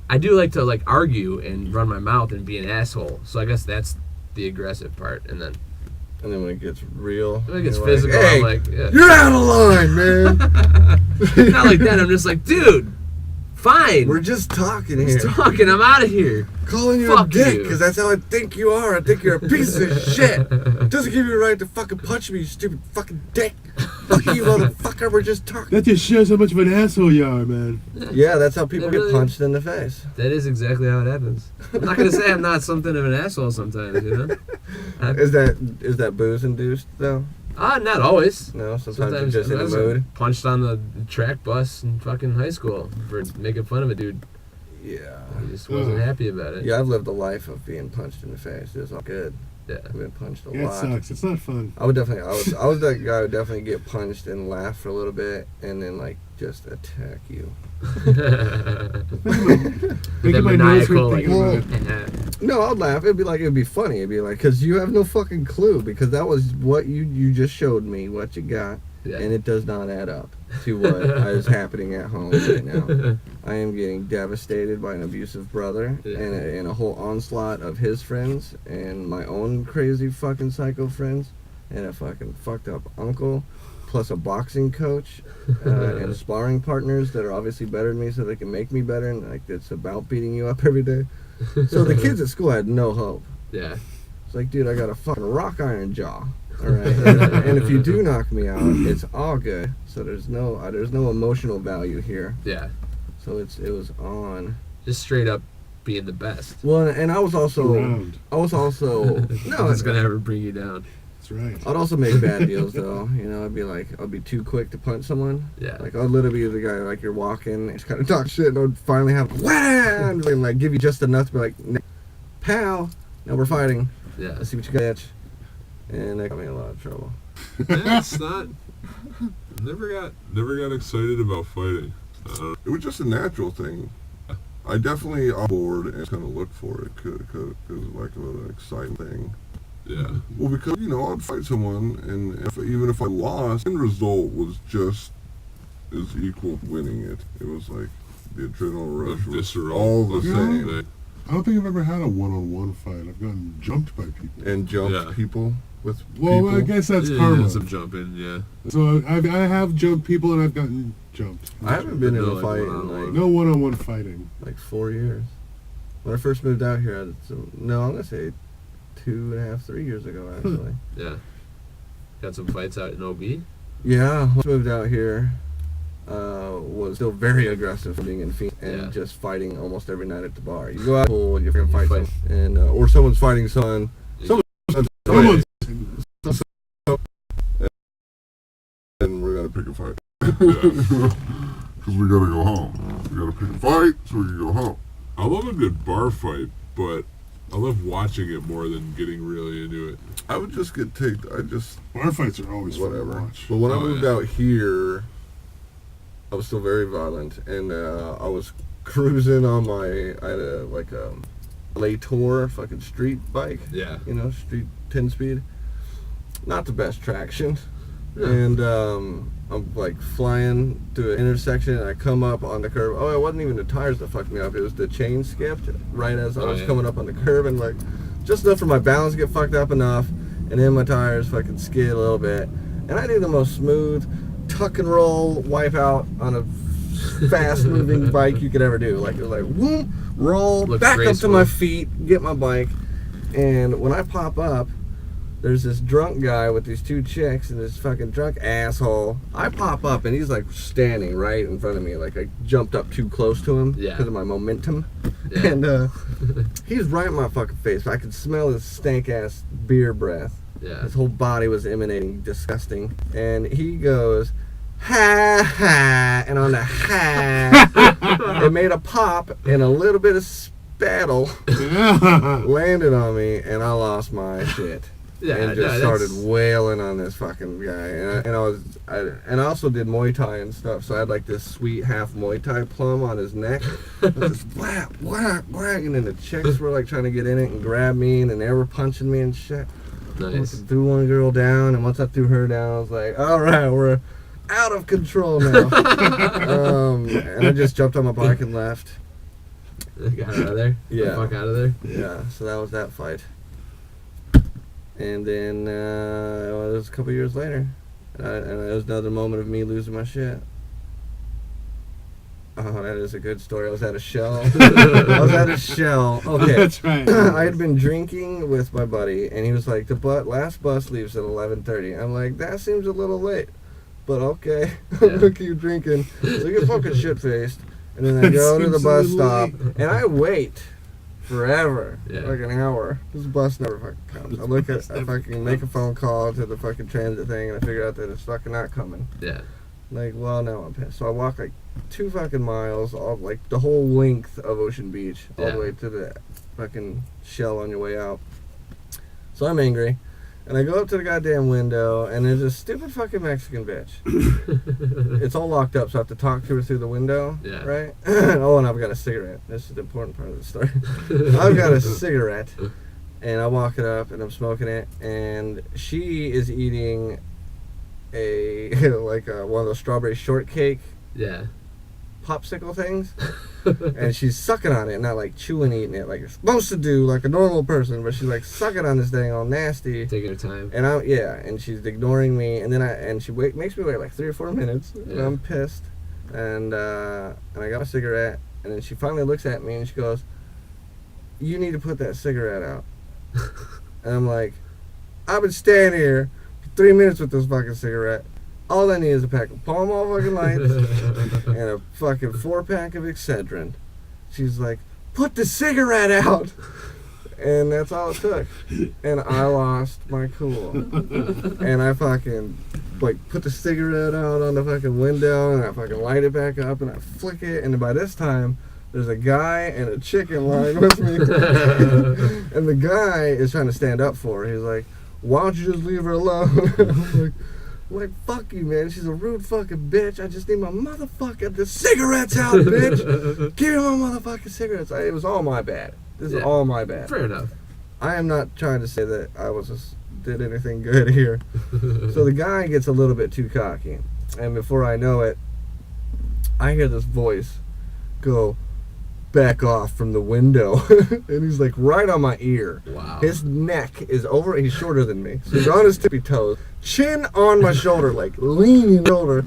I do like to like argue and run my mouth and be an asshole. So I guess that's the aggressive part, and then And then when it gets real, when it gets you're physical, like, hey, I'm like, yeah. you're out of line, man. Not like that. I'm just like, dude, fine. We're just talking We're here. just talking. I'm out of here. Calling you Fuck a dick you. because that's how I think you are. I think you're a piece of shit. Doesn't give you a right to fucking punch me, you stupid fucking dick. Fuck you, motherfucker. We're just talking. That just shows how much of an asshole you are, man. Yeah, that's how people They really- get punched in the face. That is exactly how it happens. I'm not gonna say I'm not something of an asshole sometimes, you know. Is that booze induced though? Not always. No, sometimes you're just in I a was mood. punched on the track bus in fucking high school for making fun of a dude. Yeah. I just wasn't happy about it. Yeah, I've lived a life of being punched in the face. It's all good. Yeah. I've been punched a Yeah, it lot. sucks. It's not fun. I was that guy who would definitely get punched and laugh for a little bit and then like just attack you. Making my nose hurt maniacal, like, thinking about it. No, I'd laugh. It'd be funny. It'd be like, because you have no fucking clue, because that was what you just showed me, what you got, Yeah. and it does not add up to what is happening at home right now. I am getting devastated by an abusive brother Yeah. and a whole onslaught of his friends and my own crazy fucking psycho friends and a fucking fucked up uncle, plus a boxing coach and sparring partners that are obviously better than me, so they can make me better, and like it's about beating you up every day. So the kids at school had no hope. Yeah. It's like, dude, I got a fucking rock iron jaw. All right, and if you do knock me out, it's all good. So there's no emotional value here. Yeah. So it was on. Just straight up being the best. Well, and I was also Around. no, Nothing's gonna ever bring you down. That's right. I'd also make bad deals though. You know, I'd be too quick to punch someone. Yeah. Like I'd literally be the guy like you're walking, and just kind of talk shit, and I'd finally have wham, and like give you just enough to be like, pal, now we're fighting. Yeah. Let's see what you got. And that got me in a lot of trouble. Yeah, it's not. Never got excited about fighting. It was just a natural thing. I definitely on board and kind of looked for it because it was like an exciting thing. Yeah. Well, because I'd fight someone, and even if I lost, the end result was just as equal to winning it. It was like the adrenaline rush was Visceral. all the Yeah. same. I don't think I've ever had a one-on-one fight. I've gotten jumped by people. And jumped Yeah. people with Well, people. I guess that's Yeah, karma. some jumping, yeah. So I have jumped people and I've gotten jumped. I haven't been in No, a like, fight in one-on-one. No one-on-one fighting. like 4 years. When I first moved out here, I'm gonna say 2.5, 3 years ago actually. Yeah. Got some fights out in OB. Yeah, when I moved out here, was still very aggressive being in Phoenix and Yeah. just fighting almost every night at the bar. You go out, pool, you're gonna fight, Fight. someone, and or someone's fighting someone. Someone's And we're gonna pick a fight. Because we gotta go home. We gotta pick a fight so we can go home. I love a good bar fight, but I love watching it more than getting really into it. I would just get ticked. bar fights are always fun to Whatever. watch. But when I Oh, moved yeah. out here, I was still very violent, and I was cruising on I had a Latour fucking street bike. Yeah. Street 10 speed. Not the best traction. Yeah. And I'm like flying to an intersection, and I come up on the curb. Oh, it wasn't even the tires that fucked me up. It was the chain skipped right as I Oh, was yeah. coming up on the curb, and like just enough for my balance to get fucked up enough, and then my tires fucking skid a little bit. And I do the most smooth tuck and roll wipe out on a fast moving bike you could ever do. Like it was like whoop, roll, Looks back up to graceful. my feet, get my bike, and when I pop up, there's this drunk guy with these two chicks and this fucking drunk asshole. I pop up and he's like standing right in front of me. Like I jumped up too close to him Yeah. because of my momentum. Yeah. And he's right in my fucking face. I could smell his stank ass beer breath. Yeah. His whole body was emanating disgusting. And he goes, ha ha. And on the ha, it made a pop and a little bit of spattle landed on me and I lost my shit. Yeah. And just no, started that's- wailing on this fucking guy, and I also did Muay Thai and stuff, so I had like this sweet half Muay Thai plum on his neck, just whack, whack, whack, and then the chicks were like trying to get in it and grab me, and then they were punching me and shit. Nice. I threw one girl down, and once I threw her down, I was like, all right, we're out of control now. And I just jumped on my bike and left. Got out of there. Yeah. The fuck out of there. Yeah, so that was that fight. And then it was a couple years later, and it was another moment of me losing my shit. Oh, that is a good story. I was at a Shell. Okay. That's right. I had been drinking with my buddy, and he was like, "The last bus leaves at 11:30." I'm like, "That seems a little late, but okay." Yeah. I'm gonna keep drinking. So I get fucking shit faced, and then I go to the Seems a bus little stop, late. and I wait forever, Yeah. like an hour. This bus never fucking comes. I fucking make a phone call to the fucking transit thing, and I figure out that it's fucking not coming. Yeah. Like, well, now I'm pissed. So I walk like 2 fucking miles, all like the whole length of Ocean Beach, all Yeah. the way to the fucking Shell on your way out. So I'm angry. And I go up to the goddamn window, and there's this stupid fucking Mexican bitch. It's all locked up, so I have to talk to her through the window. Yeah. Right? Oh, and I've got a cigarette. This is the important part of the story. I've got a cigarette, and I walk it up, and I'm smoking it, and she is eating one of those strawberry shortcake Yeah. popsicle things. And she's sucking on it, not like chewing, eating it like you're supposed to do, like a normal person. But she's like sucking on this thing all nasty. Taking her time. And and she's ignoring me. And then she makes me wait like 3 or 4 minutes. And Yeah. I'm pissed. And I got a cigarette. And then she finally looks at me and she goes, "You need to put that cigarette out." And I'm like, "I've been standing here for 3 minutes with this fucking cigarette. All I need is a pack of Pall Mall fucking lights and a fucking 4-pack of Excedrin." She's like, "Put the cigarette out." And that's all it took. And I lost my cool. And I fucking put the cigarette out on the fucking window, and I fucking light it back up, and I flick it. And by this time, there's a guy and a chick in line with me. And the guy is trying to stand up for her. He's like, "Why don't you just leave her alone?" I'm like, fuck you, man. She's a rude fucking bitch. I just need my the cigarettes out, bitch. Give me my motherfucking cigarettes. It was all my bad. This is all my bad. Fair enough. I am not trying to say that I did anything good here. So the guy gets a little bit too cocky. And before I know it, I hear this voice go, "Back off from the window." And he's like right on my ear. Wow. His neck is over, he's shorter than me. So he's on his tippy toes, chin on my shoulder, like leaning over,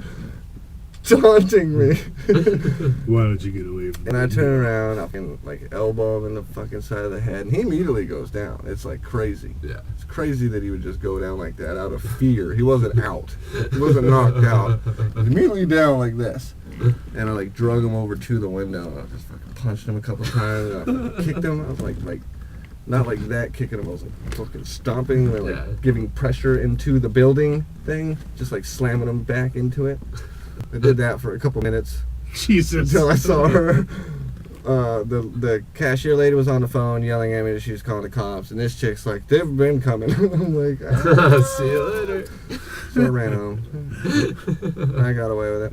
taunting me. Why don't you get away from And I turn around, I can elbow him in the fucking side of the head, and he immediately goes down. It's like crazy. Yeah. It's crazy that he would just go down like that out of fear. He wasn't out. He wasn't knocked out. He was immediately down like this. And I drug him over to the window, and I just fucking punched him a couple times, and I fucking kicked him. I was like not like that kicking him, I was fucking stomping and giving pressure into the building thing, just slamming him back into it. I did that for a couple minutes. Jesus. Until I saw her. The cashier lady was on the phone yelling at me that she was calling the cops, and this chick's like, "They've been coming." I'm like, "See you later." So I ran home. I got away with it.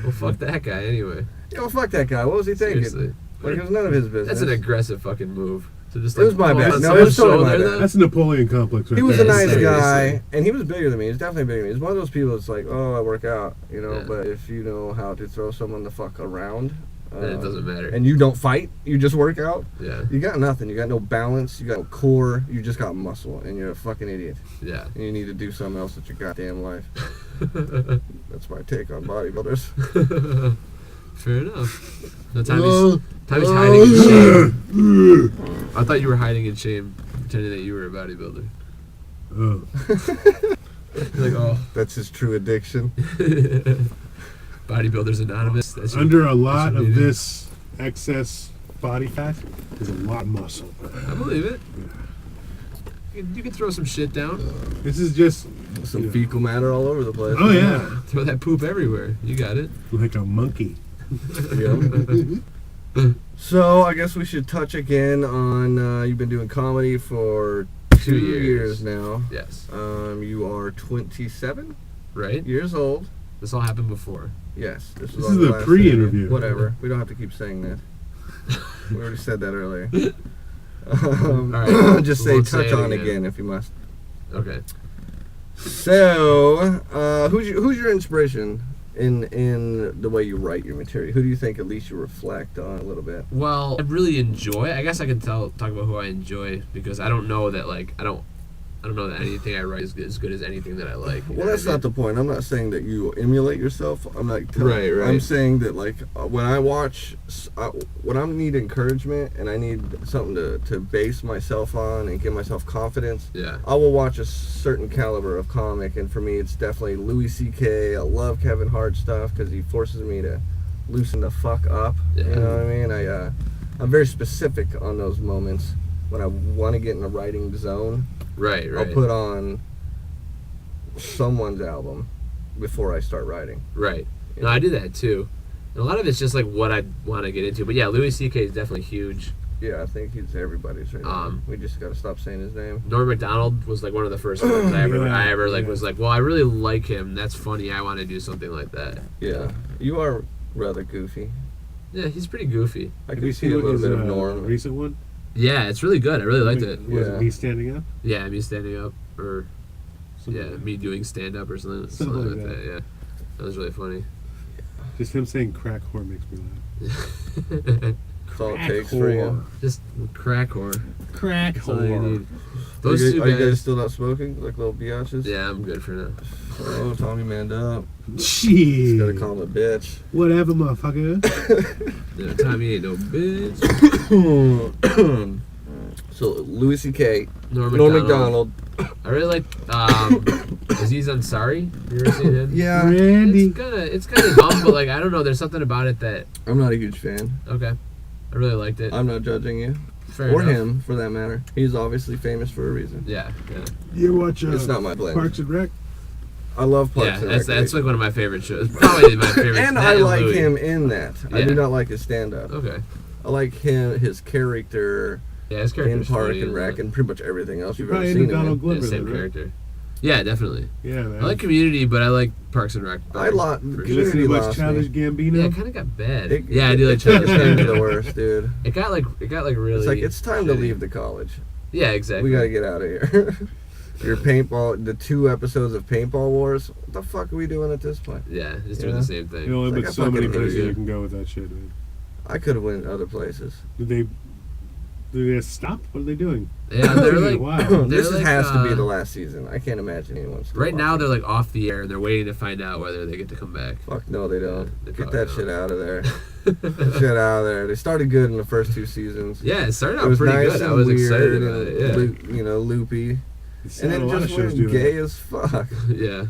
Well, fuck that guy anyway. Yo, fuck that guy. What was he thinking? Seriously. It was none of his business. That's an aggressive fucking move. To just, it was my bad. on No, it was totally my shoulder, bad. That's a Napoleon complex right He was there. a nice seriously. guy, and he was bigger than me. He's definitely bigger than me. He's one of those people that's like, "Oh, I work out," Yeah. but if you know how to throw someone the fuck around, Then it doesn't matter. and you don't fight, you just work out, Yeah. you got nothing. You got no balance, you got no core, you just got muscle, and you're a fucking idiot. Yeah. And you need to do something else with your goddamn life. That's my take on bodybuilders. Fair enough. No, Tommy's hiding in shame. I thought you were hiding in shame, pretending that you were a bodybuilder. Oh. Like, oh, That's his true addiction. Bodybuilders Anonymous. That's your, Under a lot your of meaning. this excess body fat is a lot of muscle. I believe it. You can throw some shit down. This is just Some fecal matter all over the place. oh yeah, Throw that poop everywhere. You got it. like a monkey. So I guess we should touch again on you've been doing comedy for 2 years now. Yes. You are 27 Right? years old. This all happened before. Yes. This This on is the last pre-interview. Whatever. We don't have to keep saying that. We already said that earlier. Alright, Just we say won't say touch it on again. again if you must. Okay. So, who's your inspiration in the way you write your material? Who do you think at least you reflect on a little bit? Well, I really enjoy. I guess I can talk about who I enjoy because I don't know that I don't know that anything I write is as good as anything that I like. You Well, know that's what I not the point. I'm not saying that you emulate yourself. I'm not. Right. I'm saying that when I watch, when I need encouragement and I need something to base myself on and give myself confidence, Yeah. I will watch a certain caliber of comic, and for me, it's definitely Louis C.K. I love Kevin Hart stuff because he forces me to loosen the fuck up. Yeah. You know what I mean? I'm very specific on those moments when I want to get in a writing zone. Right. I'll put on someone's album before I start writing. Right. No, I do that too. And a lot of it's just what I want to get into. But yeah, Louis C.K. is definitely huge. Yeah, I think he's everybody's right now. We just gotta stop saying his name. Norm Macdonald was like one of the first ones I ever Yeah. was like, well, I really like him. That's funny. I want to do something like that. Yeah, you are rather goofy. Yeah, he's pretty goofy. I Have can you see a seen little his bit of Norm. recent one? Yeah, it's really good. I really liked it. Was Yeah. it Me Standing Up? Yeah, me standing up, or Something yeah, like me doing stand up or something. Something Something like like that. Yeah, that was really funny. that. Just him saying crack whore makes me laugh. That's all it takes for you. Just crack whore. Crack That's all you whore. need. Those two Are you guys guys. still not smoking like little biatches? Yeah, I'm good for now. Oh, Tommy manned up. Shit. Gotta call him a bitch. Whatever, motherfucker. Yeah, Tommy ain't no bitch. So Louis C.K. Norm Norm Macdonald. Macdonald. I really like. Aziz Ansari. You ever seen him? Yeah, Randy. It's kind of dumb, but like I don't know. There's something about it that I'm not a huge fan. okay. I really liked it. I'm not judging you. Fair Or enough. him, for that matter. He's obviously famous for a reason. Yeah, yeah, You ever watch It's not my blend. Parks and Rec? I love Parks yeah. and That's Recreation. like one of my favorite shows. Probably my favorite. And that I like Louis. him in that. I Yeah. do not like his stand-up. Okay. I like his character Yeah, his in character's Park funny, and Rec and pretty much everything else You're you've ever probably seen into him Donald in. Glover, Yeah, same then, right? character. Yeah, definitely. Yeah, man. I like Community, but I like Parks and Rec. I like You listen Community to much lost Childish me. Gambino? Yeah, it kind of got bad. It- Yeah, I do like it took Childish a turn to the Gambino. worst, dude. It got like really. It's like it's time to shitty. leave the college. Yeah, exactly. We gotta get out of here. Your paintball, the 2 episodes of Paintball Wars. What the fuck are we doing at this point? Yeah, just doing Yeah. the same You thing. know, It's but like I so many fucking hate places you. you can go with that shit, man. I could have went other places. Did they stop? What are they doing? Yeah, they're like Wow. they're This like, has to be the last season. I can't imagine anyone still Right now, watching. they're like off the air, and they're waiting to find out whether they get to come back. Fuck no, they don't. They Get probably that don't. shit out of there. Shit out of there. They started good in the first 2 seasons. Yeah, it started It out was pretty nice good. I and was weird excited about and it. Yeah, you know, loopy. It's And sad then a lot of just shows went do gay that. as fuck. yeah.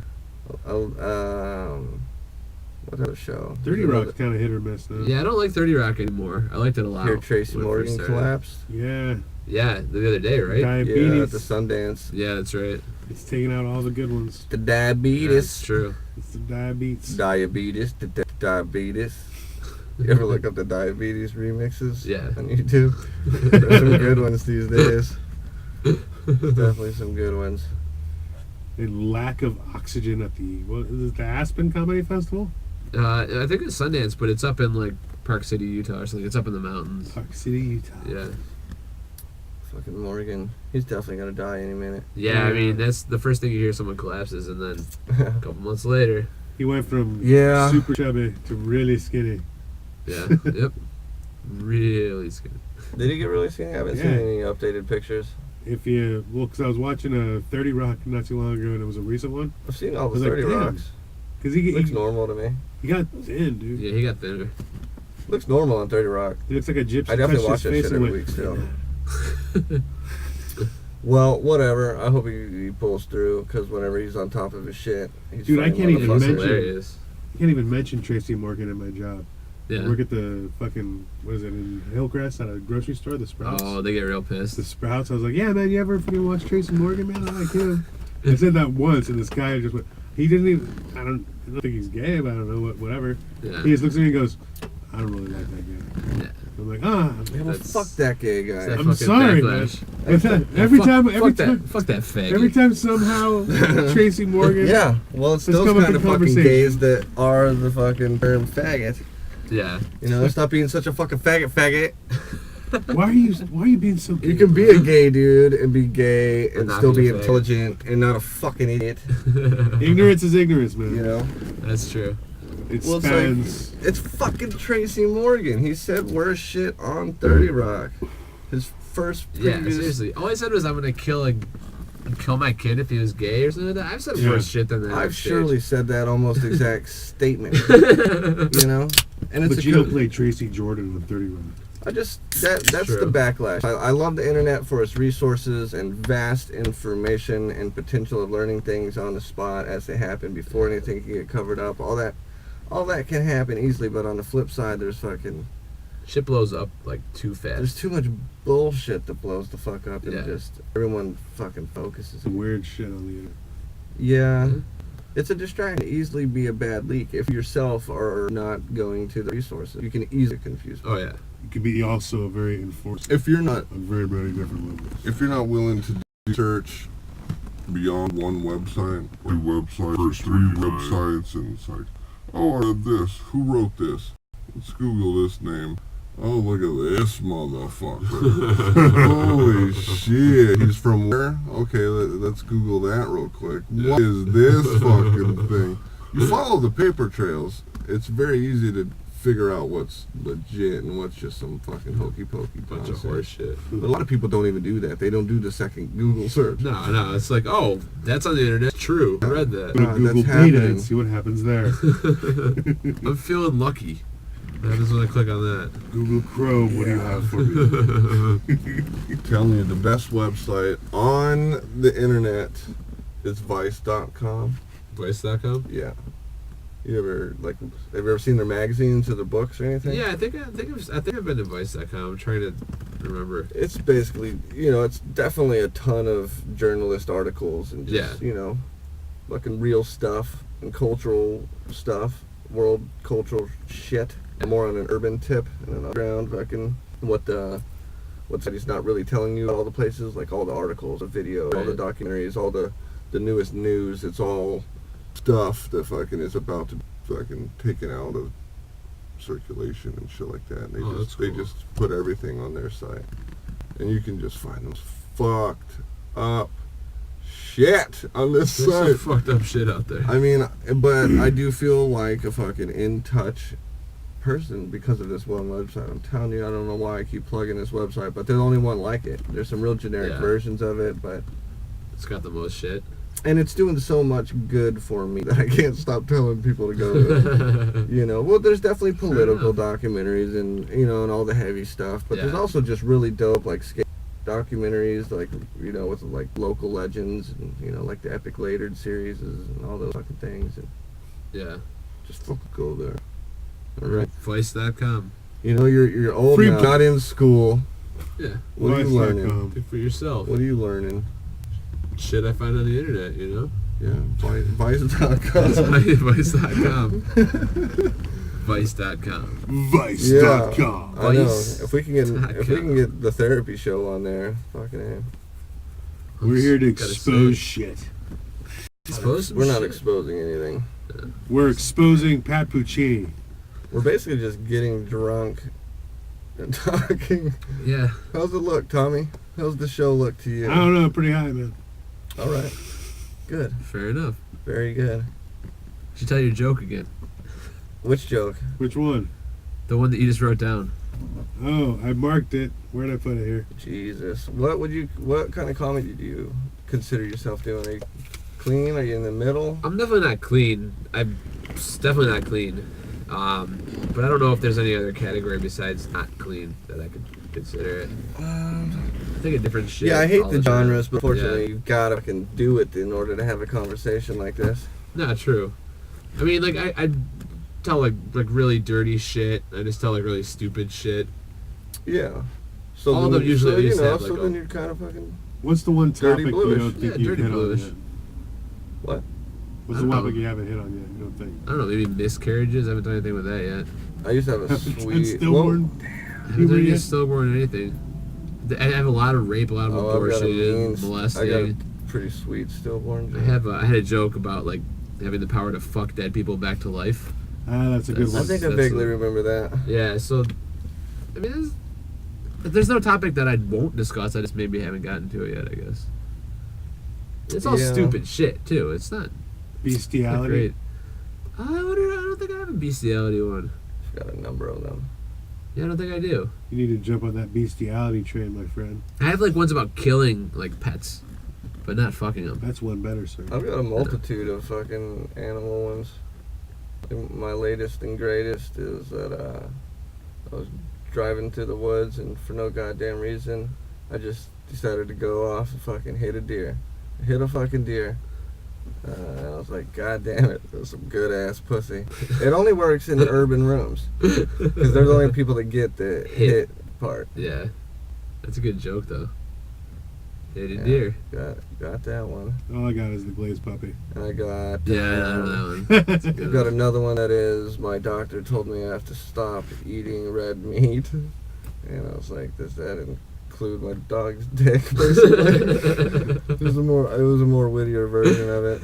What other show? 30 Rock's kind of hit or miss, though. Yeah, I don't like 30 Rock anymore. I liked it a lot. Here Tracy when it first Morgan started. collapsed. Yeah. Yeah, the other day, right? Yeah, at Diabetes. the Sundance. Yeah, that's right. It's taking out all the good ones. The Yeah, diabetes. it's true. It's the diabetes. Diabetes. Diabetes. You ever look up the diabetes remixes? Yeah. On YouTube? There's some good ones these days. Definitely some good ones. A lack of oxygen at the, what is it, the Aspen Comedy Festival? I think it's Sundance, but it's up in like Park City, Utah, or something. It's up in the mountains. Park City, Utah. Yeah. Fucking Morgan. He's definitely gonna die any minute. Yeah, I mean that's the first thing you hear. Someone collapses, and then a couple months later, He went from Yeah. super chubby to really skinny. yeah, yep, really skinny. Did he get really skinny? I haven't seen Yeah. any updated pictures. If you, well, because I was watching a 30 Rock not too long ago, and it was a recent one. I've seen all the Was like, 30 damn. Rocks. Because he Looks normal to me. got thin, dude. Yeah, he got thinner. Looks normal on 30 Rock. He looks like a gypsy. I definitely touched watch his that face shit and every went, week still. Well, whatever. I hope he pulls through because whenever he's on top of his shit, he's Dude, I funny can't even He's motherfucker. mention- hilarious. I can't even mention Tracy Morgan at my job. I Yeah. work at the fucking, what is it, in Hillcrest at a grocery store, the Sprouts. Oh, they get real pissed. The Sprouts. I was like, yeah, man, you ever fucking watch Tracy Morgan, man? I like him. I said that once, and this guy just went, he didn't even, I don't think he's gay, but I don't know, whatever. Yeah. He just looks at me and goes, I don't really like that guy. Yeah. I'm like, Yeah, well, That's- fuck that gay It's that guy. I'm fucking sorry, backlash. every Fuck- time, fuck that faggot. every time somehow Tracy Morgan. Yeah, well, it's Let's those come up kind in of fucking conversation. gays that are the fucking term faggot. Yeah. You know, stop being such a fucking faggot. Why are you being so gay? You can be a gay dude and be gay and not still be be a faggot. intelligent and not a fucking idiot. Ignorance is ignorance, man. You know, That's true. It well, it's spans. like it's fucking Tracy Morgan. He said worse shit on 30 Rock. His first Yeah, previous. seriously. All I said was I'm gonna kill my kid if he was gay or something like that. I've said Yeah. worse shit than that. I've on stage. surely said that almost exact statement. You know, and it's But a you don't good. play Tracy Jordan in 30 Rock. I just that's True. the backlash. I love the internet for its resources and vast information and potential of learning things on the spot as they happen before anything can get covered up. All that can happen easily, but on the flip side, there's Shit blows up like too fast. there's too much bullshit that blows the fuck up and Yeah. just everyone fucking focuses. Some weird shit on the internet. Yeah. Mhm. It's a distraction. It can easily be a bad leak if yourself are not going to the resources. You can easily confuse people. Oh yeah. it can be also very enforced If you're not on very, very different levels. if you're not willing to research beyond one website, two websites, or three websites, and it's like, oh, I read this. Who wrote this? Let's Google this name. Oh, look at this motherfucker. Holy shit. He's from where? Okay, let's Google that real quick. What is this fucking thing? You follow the paper trails. It's very easy to figure out what's legit and what's just some fucking hokey pokey Bunch of nonsense. horse shit. But a lot of people don't even do that. They don't do the second Google search. No, it's like, oh, that's on the internet. True, I read Go that. to that's Google Data happening. and see what happens there. I'm feeling lucky. What happens when I click on that? Google Chrome, what do you have for me? I'm telling you, the best website on the internet is Vice.com. Vice.com? Yeah. You ever have you ever seen their magazines or their books or anything? Yeah, I think I've been to Vice.com. I'm trying to remember. It's basically, it's definitely a ton of journalist articles and just, fucking real stuff and cultural stuff, world cultural shit. More on an urban tip and an underground fucking what he's not really telling you all the places, like all the articles, the video, all the documentaries, all the newest news. It's all stuff that fucking is about to fucking taken out of circulation and shit like that. And they just put everything on their site, and you can just find those fucked up shit on this There's site. some fucked up shit out there. I mean, but I do feel like a fucking in touch person because of this one website. I'm telling you, I don't know why I keep plugging this website, but they're the only one like it. There's some real generic versions of it, but It's got the most shit. and it's doing so much good for me that I can't stop telling people to go to it. Well, there's definitely political documentaries and and all the heavy stuff, but there's also just really dope like skate documentaries, like with like local legends and like the Epic Latered series and all those fucking things, and Yeah. just fucking go there. All right. Vice.com. You're old Free now, not in school. Yeah. What are you learning? Vice.com. Good for yourself. What are you learning? Shit I find on the internet, Yeah, Vice.com. Vice.com. Vice.com. Vice.com. I know. Vice. If we can get the therapy show on there, fucking A. We're here to Gotta expose say. shit. Expose some We're not shit. exposing anything. We're exposing Pat Puccini. We're basically just getting drunk and talking. Yeah. How's it look, Tommy? How's the show look to you? I don't know, pretty high, man. All right. Good. Fair enough. Very good. You should tell your joke again. Which joke? Which one? The one that you just wrote down. Oh, I marked it. Where'd I put it here? Jesus. What kind of comedy do you consider yourself doing? Are you clean? Are you in the middle? I'm definitely not clean. I'm definitely not clean. But I don't know if there's any other category besides not clean that I could consider it. I think a different shit. Yeah, I hate all the time. genres, but fortunately, Yeah. you've got to fucking do it in order to have a conversation like this. Not true. I mean, like I tell like really dirty shit. I just tell like really stupid shit. Yeah. So All of then, them usually so, at least have, so like, then a- you're kind of fucking. What's the one Dirty topic you bluish. don't think Yeah, you've dirty hit bluish. on yet? What? What's I the don't topic know. you haven't hit on yet? You don't think? I don't know, maybe miscarriages. I haven't done anything with that yet. I used to have a And sweet. stillborn? I haven't done any stillborn or anything. I have a lot of rape, a lot of Oh, I've got a abortion, mean. I got a molesting. pretty sweet stillborn. I had a joke about like having the power to fuck dead people back to life. Ah, that's a good I one. think I That's vaguely a- remember that. Yeah, so I mean, there's no topic that I won't discuss. I just maybe haven't gotten to it yet. I guess it's all Yeah. stupid shit too. It's not Bestiality. great. I don't think I have a bestiality one. I've got a number of them. Yeah, I don't think I do. You need to jump on that bestiality train, my friend. I have like ones about killing like pets, but not fucking them. That's one better, sir. I've got a multitude of fucking animal ones. My latest and greatest is that I was driving through the woods and for no goddamn reason, I just decided to go off and fucking hit a deer. I hit a fucking deer. And I was like, God damn it, that's some good ass pussy. It only works in urban rooms because they're the only people that get the hit part. Yeah, that's a good joke though. Hit a Yeah, deer. Got that one. All I got is the glazed puppy. And I got Yeah, I know that one. That's a I've good got one. another one that is my doctor told me I have to stop eating red meat. And I was like, does that include my dog's dick, basically? It was a more wittier version of it.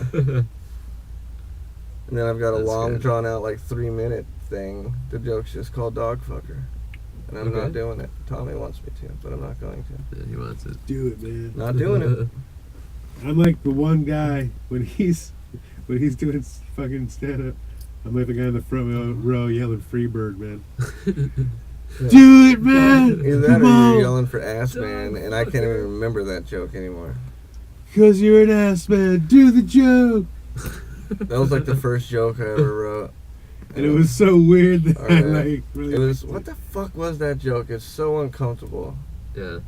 And then I've got a That's long, good. drawn out, like 3-minute thing. The joke's just called dog fucker. And I'm not Okay. doing it. Tommy wants me to, but I'm not going to. Yeah, he wants it. Do it, man. Not doing it. I'm like the one guy when he's doing fucking stand up. I'm like the guy in the front row yelling "Freebird, man." Do it, man. Either that Come or on. you're yelling for ass man, and I can't even remember that joke anymore. Cause you're an ass man. Do the joke. That was like the first joke I ever wrote. And it was so weird that I Alright. like really It was, liked what the fuck was that joke? It's so uncomfortable Yeah.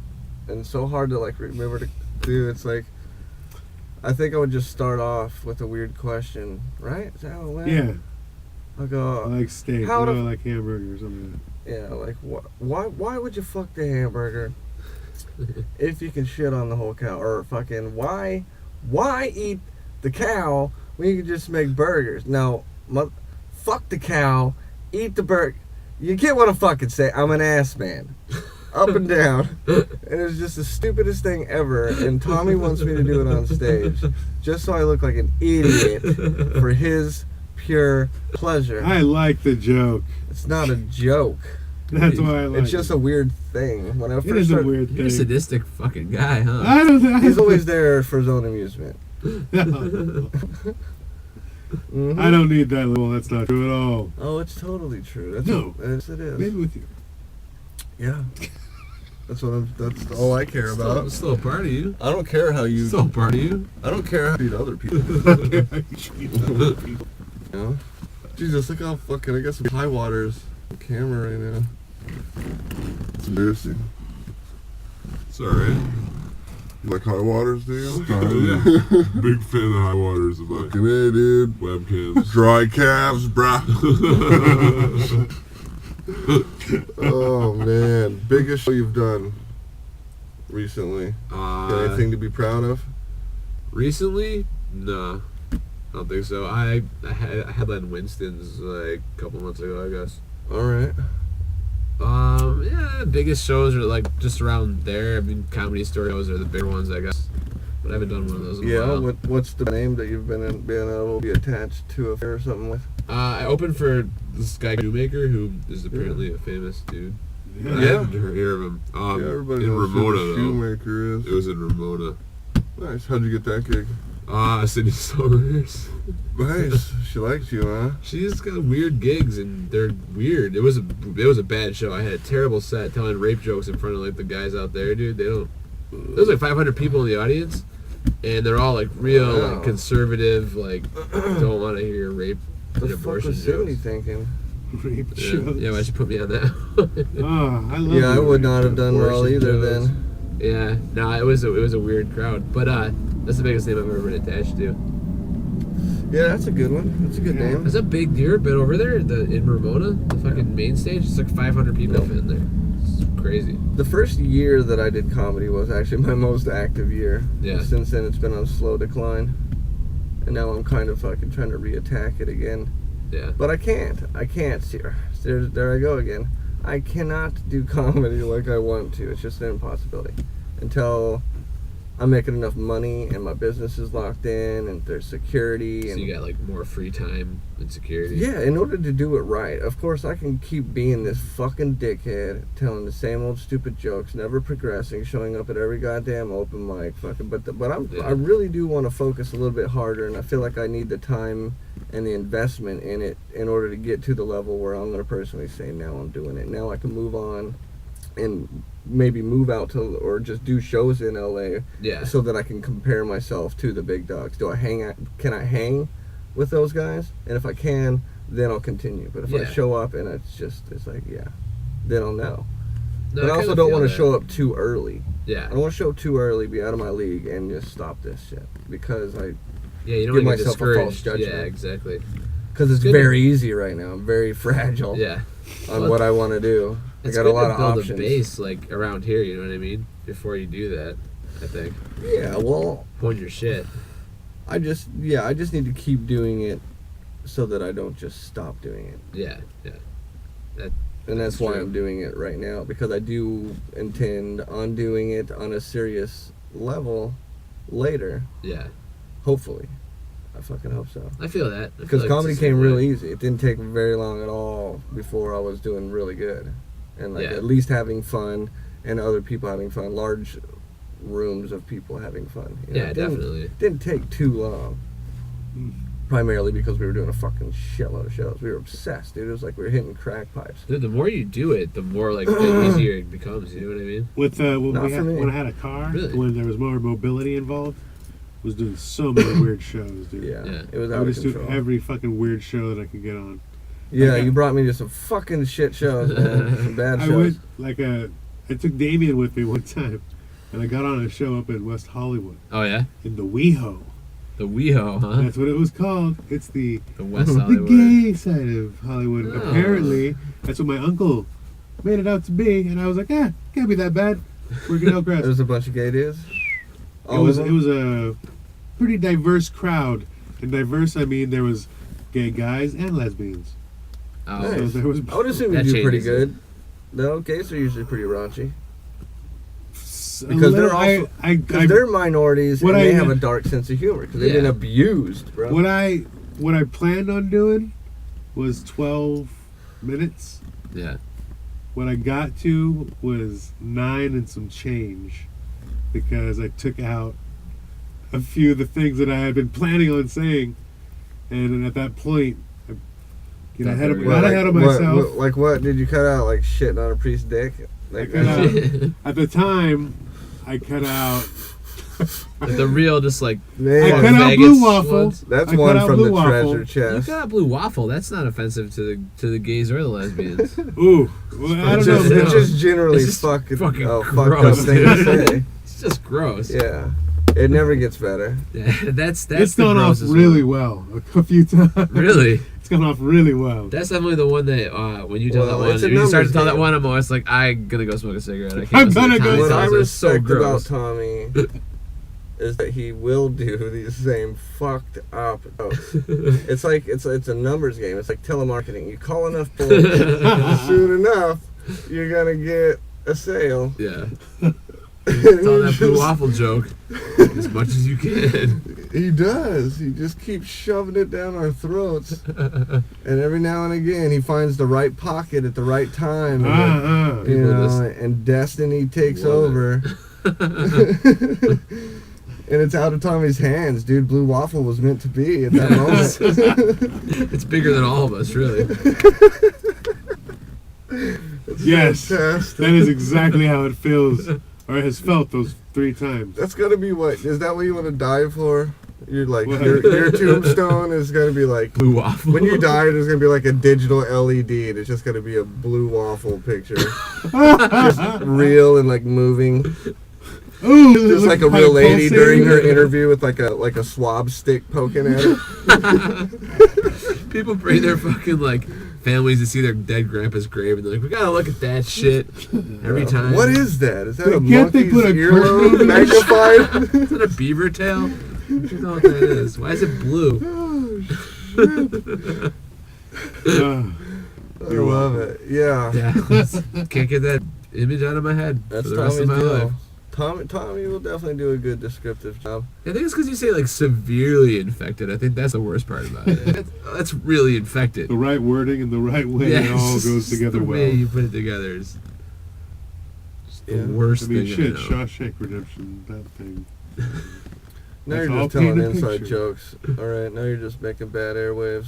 and so hard to like remember to do. It's like, I think I would just start off with a weird question, right? Is that how it went? Yeah, I'll I go, like steak. How I the- like hamburger or something. yeah, like why would you fuck the hamburger if you can shit on the whole cow? Or fucking why eat the cow when you can just make burgers? No, fuck the cow, eat the burger. You get what I'm fucking saying? I'm an ass man. Up and down. And it's just the stupidest thing ever. And Tommy wants me to do it on stage just so I look like an idiot for his pure pleasure. I like the joke. It's not a joke. That's why I like It's just it. a weird thing. When I It first is a started, weird You're a thing. sadistic fucking guy, huh? I don't know. he's always there for his own amusement. Mhm. I don't need that. Well, that's not true at all. Oh, it's totally true. That's No. yes, it is. Maybe with you. Yeah. That's all I care about. Still a part of you. I don't care how you. Still a part of you. I don't care how you treat other people. You know? Jesus, look how fucking. I got some high waters on camera right now. It's embarrassing. It's alright. You like high waters, do you? Yeah. Big fan of the high waters of my Fucking A, dude. webcams. Dry calves, brah. Oh man, biggest show you've done recently? Got anything to be proud of? Recently? Nah. I don't think so. I headlined Winston's like a couple months ago, I guess. All right. Yeah, the biggest shows are like just around there. I mean, Comedy Store shows are the big ones, I guess. But I haven't done one of those in a Yeah. while. What's the name that you've been able to be attached to a fair or something with? I opened for this guy Shoemaker, who is apparently a famous dude. I Yeah. hadn't heard of him. Yeah, everybody in knows Ramona, who the though. Shoemaker is. It was in Ramona. Nice. How'd you get that gig? Sydney Sobers. Nice. She likes you, huh? She's got weird gigs, and they're weird. It was a bad show. I had a terrible set telling rape jokes in front of like the guys out there, dude. There was like 500 people in the audience, and they're all like real Wow. like conservative, like don't want to hear your rape The and fuck abortion was Sydney jokes. thinking? Rape Yeah, shows. yeah, why should put me on that? Oh, I love Yeah, I it. would not have done well Abortion either jokes. then. Yeah, no, it was a weird crowd, but that's the biggest name I've ever been attached to. Yeah, that's a good one. That's a good Yeah. name. There's a big deer been over there in Ramona, the fucking main stage. It's like 500 people Yep. in there. It's crazy. The first year that I did comedy was actually my most active year. Yeah. Since then, it's been on slow decline, and now I'm kind of fucking trying to reattack it again. Yeah. But I can't. There I go again. I cannot do comedy like I want to. It's just an impossibility until I'm making enough money and my business is locked in and there's security So and you got like more free time and security. yeah, in order to do it right. Of course, I can keep being this fucking dickhead, telling the same old stupid jokes, never progressing, showing up at every goddamn open mic, fucking. But Yeah. I really do want to focus a little bit harder, and I feel like I need the time and the investment in it in order to get to the level where I'm gonna personally say, now I'm doing it. Now I can move on, and maybe move out to or just do shows in LA, Yeah. so that I can compare myself to the big dogs. Can I hang with those guys? And if I can, then I'll continue. But if I Yeah. show up and it's like, yeah, then I'll know. No, But I also kinda don't feel want to that. show up too early. Yeah. I don't want to show up too early, be out of my league, and just stop this shit. Because Yeah, you don't give want to get myself a false discouraged. judgment. Yeah, exactly. it's good very easy right now. I'm very fragile Yeah. on Well, what I want to do. I It's got good a lot to of build options. a base like around here, you know what I mean? Before you do that, I think. Yeah, well, Point your shit. I just need to keep doing it so that I don't just stop doing it. Yeah, yeah. And that's why true. I'm doing it right now, because I do intend on doing it on a serious level later. Yeah. Hopefully. I fucking hope so. I feel that. I feel Because like comedy it's the came same real way. easy. It didn't take very long at all before I was doing really good. And like Yeah. at least having fun and other people having fun. Large rooms of people having fun. You know, Yeah, it didn't- definitely. Didn't take too long. Primarily because we were doing a fucking shitload of shows. We were obsessed, dude. It was like we were hitting crack pipes. Dude, the more you do it, the more like the easier it becomes. You know what I mean? With Not for me. when I had a car, Really? when there was more mobility involved, was doing so many weird shows, dude. Yeah, Yeah. it was I out would of just do control. every fucking weird show that I could get on. Yeah, Okay. you brought me to some fucking shit shows, man. Some bad I shows. went I took Damien with me one time, and I got on a show up in West Hollywood Oh yeah, in the WeHo. the WeHo, huh? That's what it was called. It's the West the Hollywood. gay side of Hollywood. Oh. Apparently, that's what my uncle made it out to be, and I was like, can't be that bad. We're gonna There Hillcrest. was a bunch of gay dudes. It was a pretty diverse crowd, and diverse I mean there was gay guys and lesbians. Oh, Nice. So there was I would assume you That do pretty changes it. good. No, gays are usually pretty raunchy. a Because they're little- also I because they're minorities and what they I- have a dark sense of humor because they've been Yeah. abused, bro. what I planned on doing was 12 minutes. yeah. What I got to was 9 and some change because I took out a few of the things that I had been planning on saying, and at that point, I Got ahead of, there. got ahead of myself. Like what did you cut out? Like shitting on a priest's dick? Like I cut out, at the time, I cut out. Like the real, just like man, I cut out Vegas Blue Waffle. ones. that's I cut one out from Blue the Waffle. treasure You chest. got blue waffle. That's not offensive to the gays or the lesbians. Ooh, well, I don't know. It's No. just generally It's just fucking fucked up gross, thing to say. It's just gross. Yeah, it never gets better. Yeah, that's It's the gone off grossest really one. well a few times. Really. It's gone off really well. That's definitely the one that when you tell Well, that one, it's a when you start to numbers tell that game. one, I'm always like, I'm gonna go smoke a cigarette. I can't I'm listen to gonna go- Tommy What I tells it. It's so respect about gross. Tommy is that he will do these same fucked up jokes. It's like it's a numbers game. It's like telemarketing. You call enough bullshit, soon enough, you're gonna get a sale. Yeah. Tell that blue waffle joke as much as you can. He does. He just keeps shoving it down our throats. And every now and again, he finds the right pocket at the right time. And, you People know, just and destiny takes love over. And it's out of Tommy's hands, dude. Blue waffle was meant to be at that moment. It's bigger than all of us, really. Yes, Fantastic. that is exactly how it feels, or has felt those 3 times. That's gotta be what? Is that what you want to die for? You're like What? your tombstone is gonna be like Blue waffle. when you die. There's gonna be like a digital LED, and it's just gonna be a blue waffle picture, just real and like moving. Ooh, Just like a real lady during her interview with like a swab stick poking at it. People bring their fucking like families to see their dead grandpa's grave, and they're like, we gotta look at that shit every time. What is that? Is that a Can't they monkey's put a earlobe curtain? magnified? Is that a beaver tail? I don't know what that is. Why is it blue? I love it. Yeah. Yeah, can't get that image out of my head That's for the rest Tommy's of my deal. life. Tommy will definitely do a good descriptive job. I think it's because you say like severely infected. I think that's the worst part about it. That's really infected. The right wording and the right way, it all it's goes just together the well. way you put it together is just the Yeah. worst I mean, thing shit, I know. Shawshank Redemption, that thing. Now That's you're all just telling paint a inside picture. jokes. All right, now you're just making bad airwaves.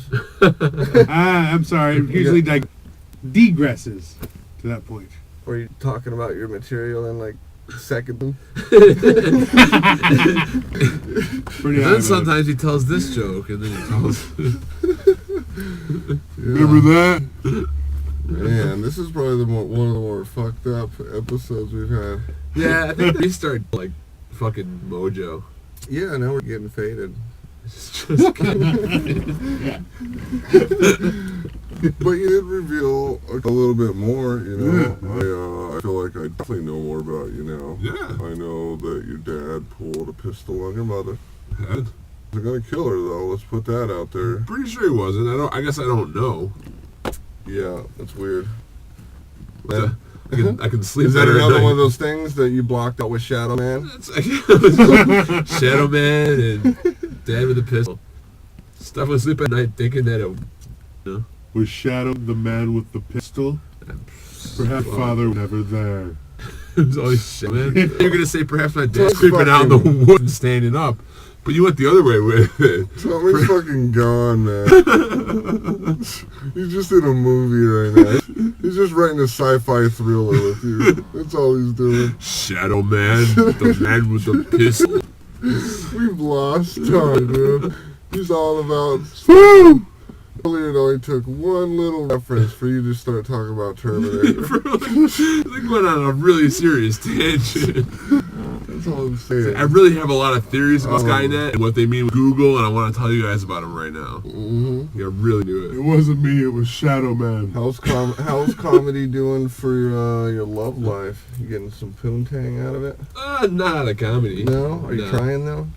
I'm sorry, it usually degresses to that point. Or you talking about your material in like second. Pretty And high then sometimes notes. he tells this joke, and then he tells. Remember that? Man, this is probably one of the more fucked up episodes we've had. Yeah, I think we start like fucking mojo. Yeah, now we're getting faded. Just kidding. But you did reveal a little bit more, you know. I feel like I definitely know more about you now. Yeah. I know that your dad pulled a pistol on your mother. I'm He's gonna kill her though. Let's put that out there. pretty sure he wasn't. I guess I don't know. Yeah, that's weird. Man, I can sleep Is that better at another night. one of those things that you blocked out with Shadow Man? Shadow Man and Dad with a pistol. Stuff with sleep at night thinking that it... Was Shadow the man with the pistol? Perhaps Father was never there. It was always shit, man. You're going to say perhaps my dad's creeping out in the woods and standing up. But you went the other way with it. Tommy's fucking gone, man. He's just in a movie right now. He's just writing a sci-fi thriller with you. That's all he's doing. Shadow Man, the man with the pistol. We've lost Tommy, dude. He's all about... Woo! Earlier it only took one little reference for you to start talking about Terminator. Like went on a really serious tangent. That's all I'm saying. I really have a lot of theories about Skynet and what they mean with Google, and I want to tell you guys about them right now. Mm-hmm. Yeah, I really do It it. wasn't me, it was Shadow Man. How's comedy doing for your love life? You getting some poontang out of it? Not out of comedy. No? Are you trying though?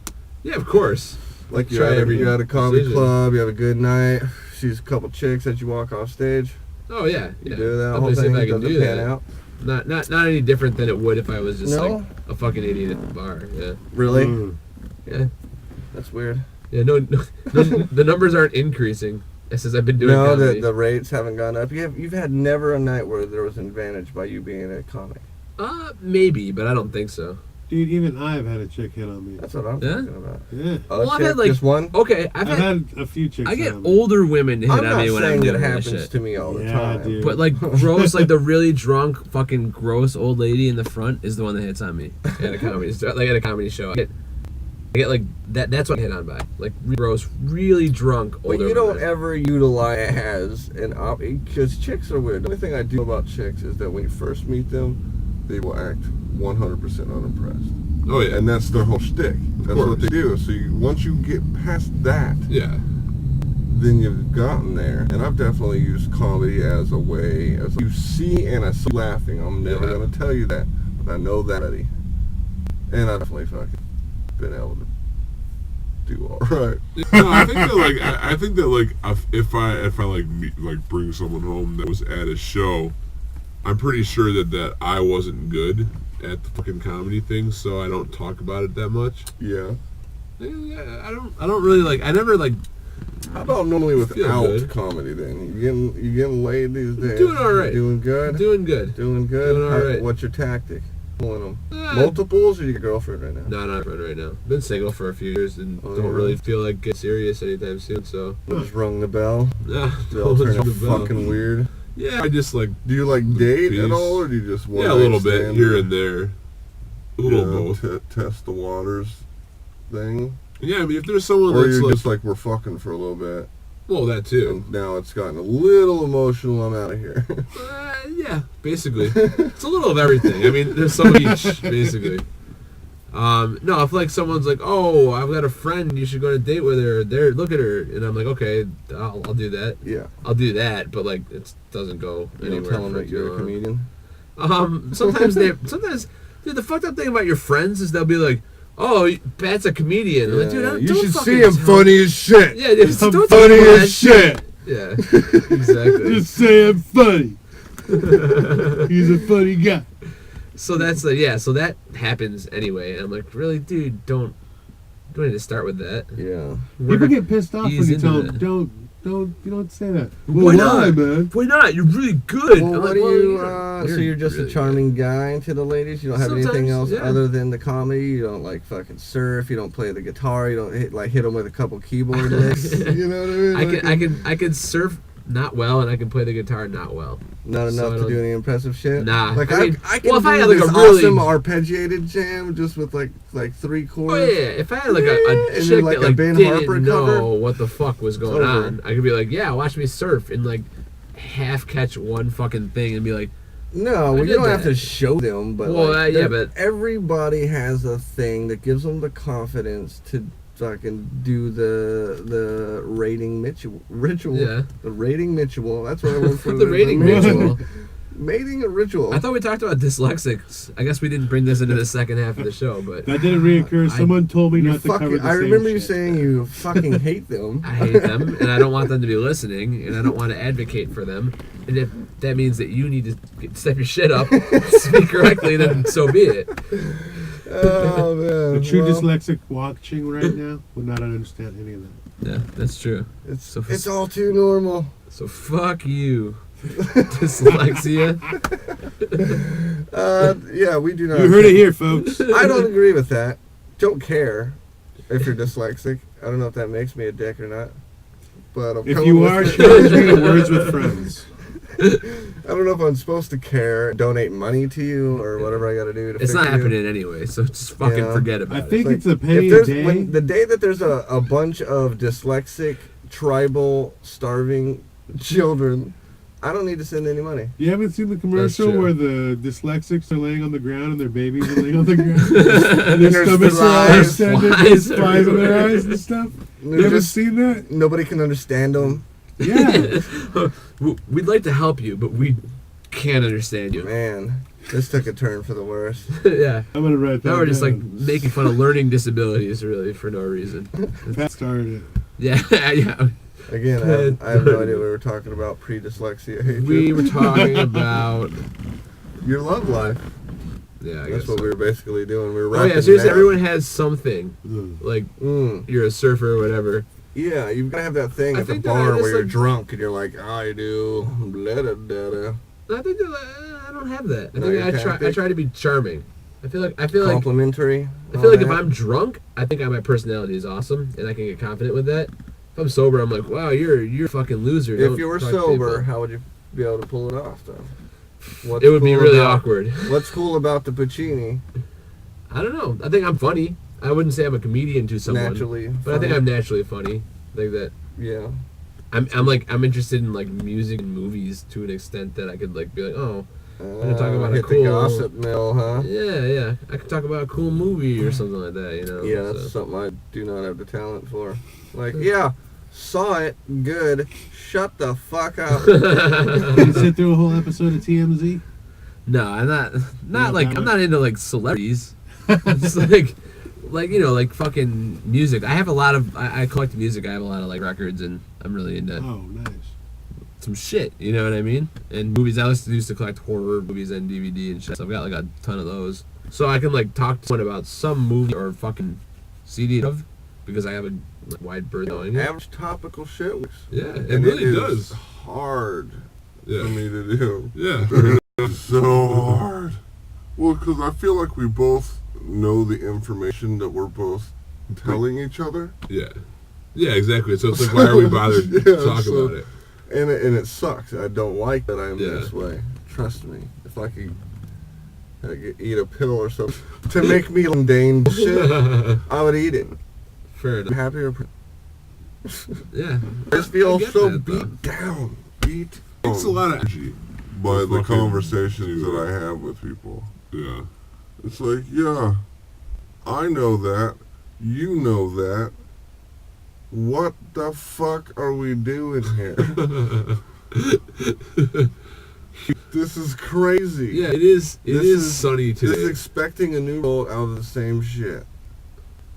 Yeah, of course. Like Try every you're at a comedy decision. club, you have a good night, sees a couple chicks that you walk off stage. Oh yeah, You yeah. do that I'm whole gonna see thing, if I can does do it pan that. out? Not any different than it would if I was just No? like a fucking idiot at the bar. Yeah, Really? yeah, That's weird. yeah. No, the numbers aren't increasing since I've been doing No, comedy. the rates haven't gone up. You've had never a night where there was an advantage by you being a comic. Maybe, but I don't think so. Dude, even I've had a chick hit on me. That's what I'm Yeah? talking about. Yeah. A Well, I've chick, had, like- just one. Okay, I've I've had had a few chicks I get hit on me. older women hit I'm on not me when I'm saying doing it that happens shit. to me all the Yeah, time. dude. But like gross, like the really drunk, fucking gross old lady in the front is the one that hits on me at a comedy, like at a comedy show. I get like that. That's what I hit on by like gross, really drunk older. But you don't women. ever utilize it as an because chicks are weird. The only thing I do about chicks is that when you first meet them, they will act 100% unimpressed. Oh yeah, And that's their whole shtick. That's what course. they do. So once you get past that, yeah. then you've gotten there. And I've definitely used comedy as a way, as you see and I see you laughing. I'm never Yeah. going to tell you that, but I know that already. And I've definitely fucking been able to do all right. No, I think that like if I like bring someone home that was at a show, I'm pretty sure that I wasn't good at the fucking comedy thing, so I don't talk about it that much. Yeah. Yeah, I don't really like. I never like. How about normally Feel without good. comedy then? You getting laid these days? Doing all right. Doing good? Doing good. Doing good? Doing all right. What's your tactic? Pulling them. Multiples or your girlfriend right now? No, not right now. Been single for a few years and Oh, don't yeah. really feel like getting serious anytime soon. So Just rung the bell. yeah, Bell turning fucking weird. Yeah, I just like Do you like date Peace. at all, or do you just a little bit here and there, a little both. Test the waters thing, Yeah, I mean if there's someone or that's you're like, just like we're fucking for a little bit, well that too. and now it's gotten a little emotional. I'm out of here. Yeah, basically, it's a little of everything. I mean, there's some of each, basically. No, if like someone's like, "Oh, I've got a friend, you should go on a date with her." There, look at her, and I'm like, "Okay, I'll do that. Yeah. I'll do that." But like, it doesn't go You anywhere. don't tell them for that you're too a long. comedian. Sometimes dude, the fucked up thing about your friends is they'll be like, "Oh, Pat's a comedian." I'm like, dude, you don't should fucking see him tell- funny as shit. Yeah, dude, I'm don't funny tell me as shit. Yeah, exactly. Just say I'm funny. He's a funny guy. So that's so that happens anyway. And I'm like, really, dude, don't need to start with that. Yeah. People get pissed off when Ease you into tell that. them, you don't say that. Why not? man? Why not? You're really good. Well, I'm what like, do well, you? So you're just really a charming guy to the ladies. You don't have anything Sometimes, else yeah. other than the comedy. You don't like fucking surf. You don't play the guitar. You don't hit them with a couple keyboard licks. You know what I mean? I can surf not well, and I can play the guitar not well. Not So I enough to don't- do any impressive shit. Nah, Like I mean, I can well, if do I had, like, this a really- awesome arpeggiated jam just with like 3 chords. Oh yeah, if I had like a And chick then, like, that a like Ben didn't Harper know cover. what the fuck was going over. on, I could be like, yeah, watch me surf and like half catch one fucking thing and be like, No, well, I you did don't have that. to show them, but Well, like, yeah, they're- but- everybody has a thing that gives them the confidence to fucking do the rating ritual. Yeah. The rating ritual. That's what I went for. The rating ritual. Mating a ritual. I thought we talked about dyslexics. I guess we didn't bring this into the second half of the show, but That didn't reoccur. Someone told me not to cover the I same remember you shit. saying you fucking hate them. I hate them, and I don't want them to be listening, and I don't want to advocate for them. And if that means that you need to step your shit up, speak correctly, then so be it. Oh man. A true well, dyslexic watching right now would not understand any of that. Yeah, that's true. It's all too normal. So fuck you, dyslexia. Yeah, we do not. You heard it here, folks. I don't agree with that. Don't care if you're dyslexic. I don't know if that makes me a dick or not. But I'm If coming you with are, it. challenge me to words with friends. I don't know if I'm supposed to care, donate money to you, or whatever I got to do to It's fix not you. happening anyway, so just fucking Yeah. forget about I it. think Like, it's a If penny a there's day. the day that there's a bunch of dyslexic, tribal, starving children, I don't need to send any money. You haven't seen the commercial true. where the dyslexics are laying on the ground and their babies are laying on the ground? and There's their stomachs are all flies. extended, Flies there's flies in their everywhere. eyes and stuff. They're You haven't just- seen that? Nobody can understand them. Yeah. We'd like to help you, but we can't understand you. Man, this took a turn for the worse. Yeah. I'm going to write that Now we're just like down. making fun of learning disabilities, really, for no reason. Pat started it. Yeah, yeah. Again, I have no idea what we were talking about pre-dyslexia. Hey, We were talking about. your love life. Yeah, I That's guess. what we were basically doing. We were Oh wrapping yeah, seriously, it out. everyone has something. Ugh. Like Mm. you're a surfer or whatever. Yeah, you've got to have that thing I at the think that bar is where you're like- drunk and you're like, I do. Blah, da, da, da. I think that, I don't have that. I Not think your I tactic? try to be charming. I feel like Complimentary. I feel like all if that. I'm drunk, I think my personality is awesome and I can get confident with that. If I'm sober, I'm like, wow, you're a fucking loser. If Don't you were talk to sober, people. how would you be able to pull it off, though? What's It would be cool really about- awkward. What's cool about the Puccini? I don't know. I think I'm funny. I wouldn't say I'm a comedian to someone, Naturally. but I think I'm naturally funny. Like that. Yeah. I'm interested in like music and movies to an extent that I could like be like, oh, gonna talk about a hit cool- the gossip mill, huh? yeah, I could talk about a cool movie or something like that, you know. Yeah, that's so. something I do not have the talent for. Like, yeah, saw it, good. Shut the fuck up. Did you sit through a whole episode of TMZ? No, I'm not Yeah, like I'm not into like celebrities. It's like you know, like fucking music. I have a lot of I collect music. I have a lot of like records, and I'm really into Oh, nice. some shit. You know what I mean? And movies. I used to collect horror movies and DVD and shit. So I've got like a ton of those. So I can like talk to someone about some movie or fucking CD of because I have a like, wide berth knowing it. Average topical shit. Yeah, it And really is does. hard Yeah. for me to do. Yeah. It's so hard. Well, because I feel like we both know the information that we're both telling each other. Yeah. Yeah, exactly. So it's like, why are we bothered Yeah, to talk so- about it? And it sucks. I don't like that I'm Yeah. this way. Trust me. If I could eat a pill or something to make me mundane shit, I would eat it. Fair I'm enough. happier. Yeah. I just feel I get so that, though. beat down. Beat. It's a lot of energy. By the Fucking- conversations that I have with people. Yeah. It's like, yeah, I know that. You know that. What the fuck are we doing here? This is crazy. Yeah, it is. It This is is- sunny Just today. expecting a new role out of the same shit.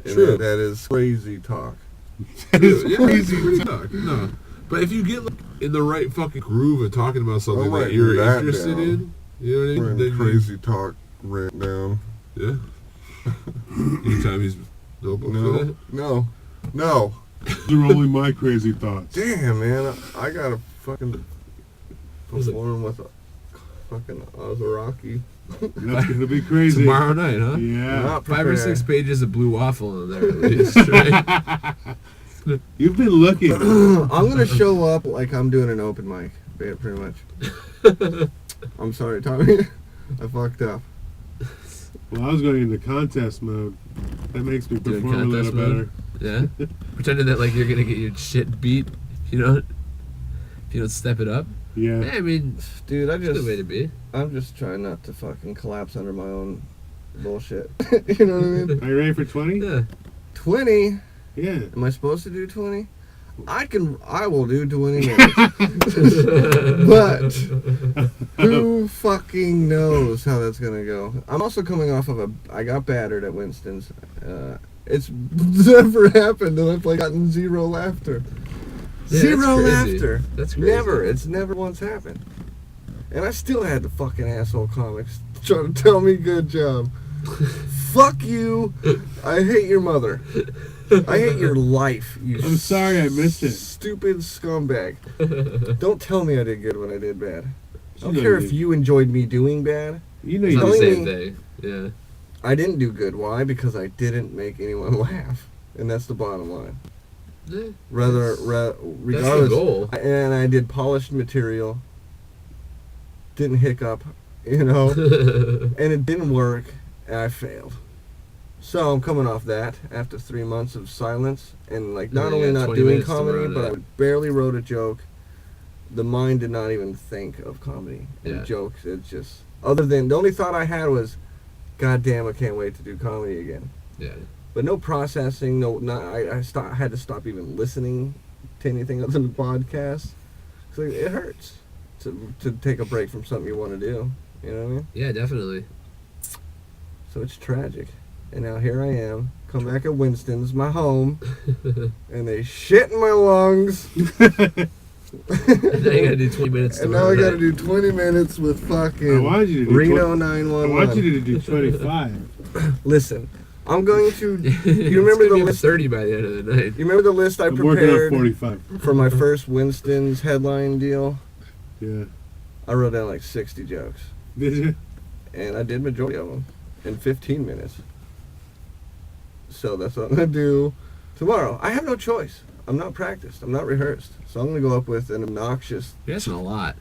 And True. that is crazy talk. Yeah, crazy talk. No, but if you get like, in the right fucking groove of talking about something I'm that writing you're that interested down. in, you know what I mean? We're in Then you- crazy talk rant down. Yeah. Anytime he's notebook for that. No. No. These are only my crazy thoughts. Damn, man. I gotta fucking Was it- perform with a fucking Ozaraki. That's going to be crazy. Tomorrow night, huh? Yeah. Not 5 or 6 prepared. pages of blue waffle in there at least, right? You've been looking. I'm gonna show up like I'm doing an open mic, pretty much. I'm sorry, Tommy. I fucked up. Well, I was going into contest mode. That makes me Doing perform a little contest better. Yeah. Pretending that like you're gonna get your shit beat if you don't step it up. Yeah. Yeah, I mean, Dude, that's the way to be. I'm just trying not to fucking collapse under my own bullshit. You know what I mean? Are you ready for 20? Yeah. 20? Yeah. Am I supposed to do 20? I will do 20 minutes. But who fucking knows how that's gonna go? I'm also coming off of I got battered at Winston's. It's never happened and I've like gotten zero laughter. Yeah, Zero that's crazy. laughter. That's crazy. Never. It's never once happened. And I still had the fucking asshole comics trying to tell me good job. Fuck you. I hate your mother. I hate your life, you I'm sorry I missed it. stupid scumbag. Don't tell me I did good when I did bad. I don't You know care you if did. you enjoyed me doing bad. You know It's you not the Telling same me- thing. Yeah. I didn't do good. Why? Because I didn't make anyone laugh. And that's the bottom line. Yeah. Regardless. That's the goal. And I did polished material. Didn't hiccup, you know. And it didn't work. And I failed. So I'm coming off that after 3 months of silence. And like not Yeah, you only got not 20 doing minutes to comedy, run but it. I barely wrote a joke. The mind did not even think of comedy and Yeah. jokes. It's just, other than, the only thought I had was, God damn, I can't wait to do comedy again. Yeah. But no processing, I had to stop even listening to anything other than the podcast. So it hurts to take a break from something you want to do. You know what I mean? Yeah, definitely. So it's tragic. And now here I am, come back at Winston's, my home, and they shit in my lungs. And now you gotta do 20 minutes to And now I run gotta that. do 20 minutes with I fucking wanted you to do Reno I 911. want you to do 25. Listen, I'm going to. It's You remember gonna the be up to list? 30 by the end of the night. You remember the list I I'm working on prepared 45. for my first Winston's headline deal? Yeah. I wrote down like 60 jokes, Did you? and I did majority of them in 15 minutes. So that's what I'm gonna do tomorrow. I have no choice. I'm not practiced. I'm not rehearsed. So I'm gonna go up with an obnoxious. You're asking a lot.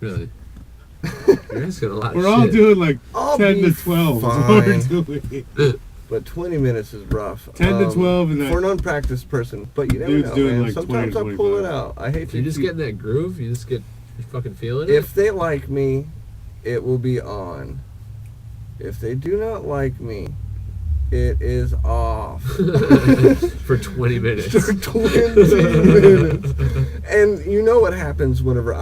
Really. You're asking a lot We're of all shit. doing like I'll 10 be to 12. is what we're fine. doing. But 20 minutes is rough. 10 to 12 and for an that. unpracticed person. But you never Dude's know, doing man. like 20 Sometimes to I pull it 25. out. I hate to. You just get in that groove. You fucking feeling it. If they like me, it will be on. If they do not like me, it is off. For 20 minutes. For 20 minutes. And you know what happens whenever